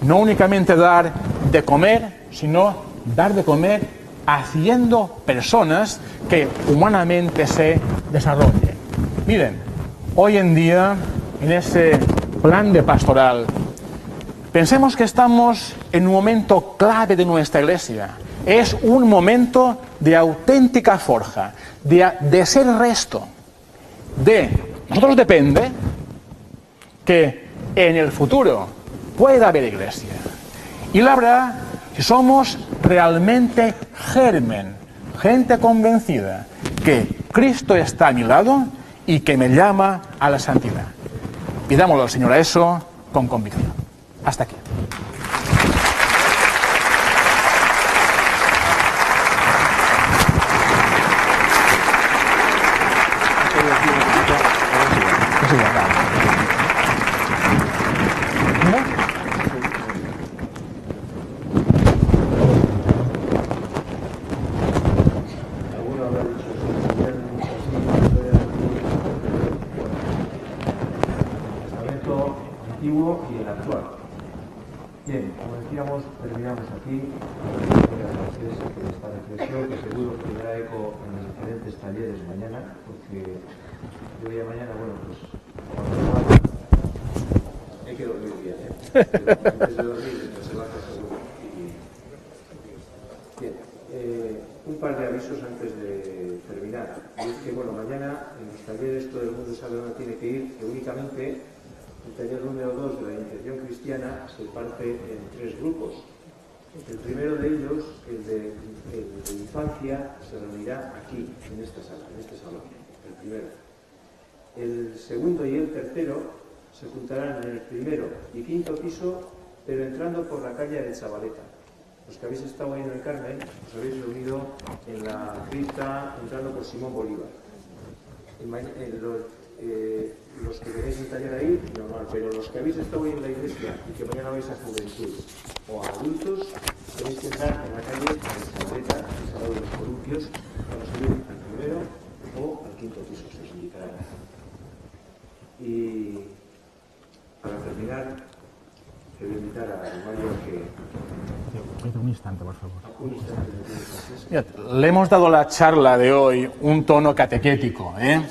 No únicamente dar de comer, sino dar de comer haciendo personas que humanamente se desarrollen. Miren, hoy en día, en ese plan de pastoral, pensemos que estamos en un momento clave de nuestra Iglesia. Es un momento de auténtica forja, de ser resto. De nosotros depende que en el futuro pueda haber Iglesia. Y la habrá si somos realmente germen, gente convencida que Cristo está a mi lado y que me llama a la santidad. Pidámoslo al Señor a eso con convicción. Hasta aquí. actual. Bien, como decíamos, terminamos aquí. Muchas gracias por esta reflexión, que seguro que tendrá eco en los diferentes talleres mañana, porque yo ya mañana, bueno, pues hay que dormir bien, ¿eh? Pero antes de dormir, mientras se baja seguro. Bien, un par de avisos antes de terminar. Y es que, bueno, mañana en los talleres todo el mundo sabe dónde tiene que ir, que únicamente el taller número 2 de la iniciación cristiana se parte en 3 grupos. El primero de ellos, el de infancia, se reunirá aquí, en esta sala, en este salón, el primero. El segundo y el tercero se juntarán en el primero y quinto piso, pero entrando por la calle de Chavaleta. Los que habéis estado ahí en el Carmen, os habéis reunido en la cripta entrando por Simón Bolívar. Los que tenéis un taller ahí, normal, pero los que habéis estado hoy en la iglesia y que mañana vais a juventud o a adultos, tenéis que entrar en la calle de Chavaleta, al lado de los columpios, para subir al primero o al quinto piso, se os indicará. Y para terminar, quiero invitar a Mario a que... Un instante, por favor. Un instante, Mira, le hemos dado a la charla de hoy un tono catequético, ¿eh?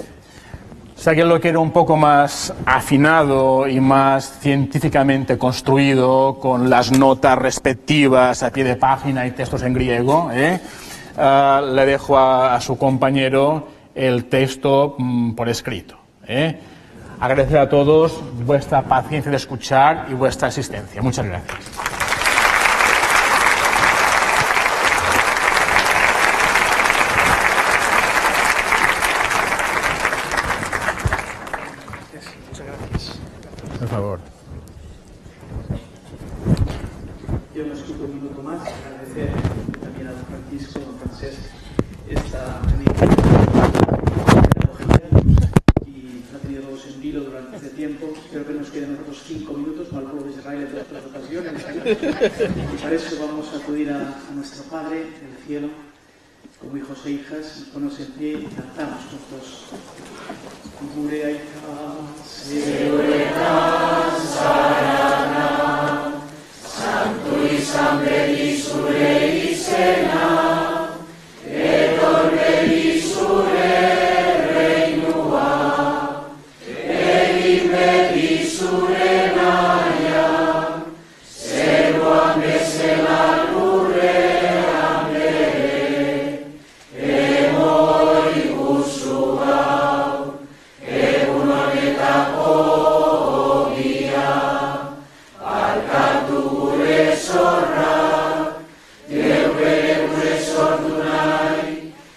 Si alguien lo quiere un poco más afinado y más científicamente construido, con las notas respectivas a pie de página y textos en griego, le dejo a su compañero el texto por escrito. Agradecer a todos vuestra paciencia de escuchar y vuestra asistencia. Muchas gracias. Por favor. Yo nos quito un minuto más, agradecer también a don Francisco, don Francesc, esta pedagogía, y no ha tenido todo sentido durante este tiempo. Espero que nos queden otros 5 minutos, no al pueblo de Israel en otras ocasiones. Y para eso vamos a acudir a nuestro Padre del cielo, como hijos e hijas, nos ponemos en pie y cantamos juntos. Santo y Sambeli Surei Sena, Edorbeli Sure Reinua, Elimeli Sure Naya, Serwan Besela Lure Ambere, Emoi Usua, Eunoneta Povia, Alcature Sorra, Deuvere Pure Sordunai,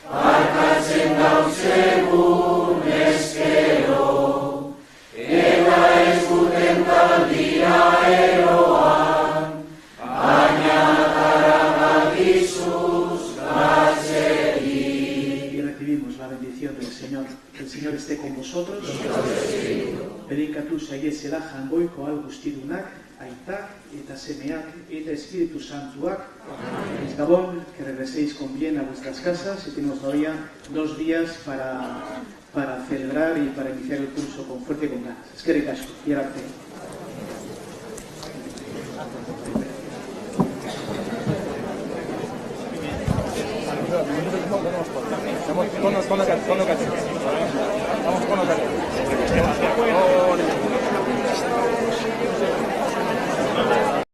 Alcatzen Gauzegun Eskero, Ela ez guten taldia eroan, Baina Taragadizus Gazeri. Y recibimos la bendición del Señor. Que el Señor esté con vosotros. Predikatu zaiezela jangoiko al guztidunak, aitak eta semeak eta Espíritu Santuak. Es Gabón, que regreséis con bien a vuestras casas y tenemos todavía 2 días para celebrar y para iniciar el curso con fuerza y con ganas. Eskerrik asko, y arte. Vamos con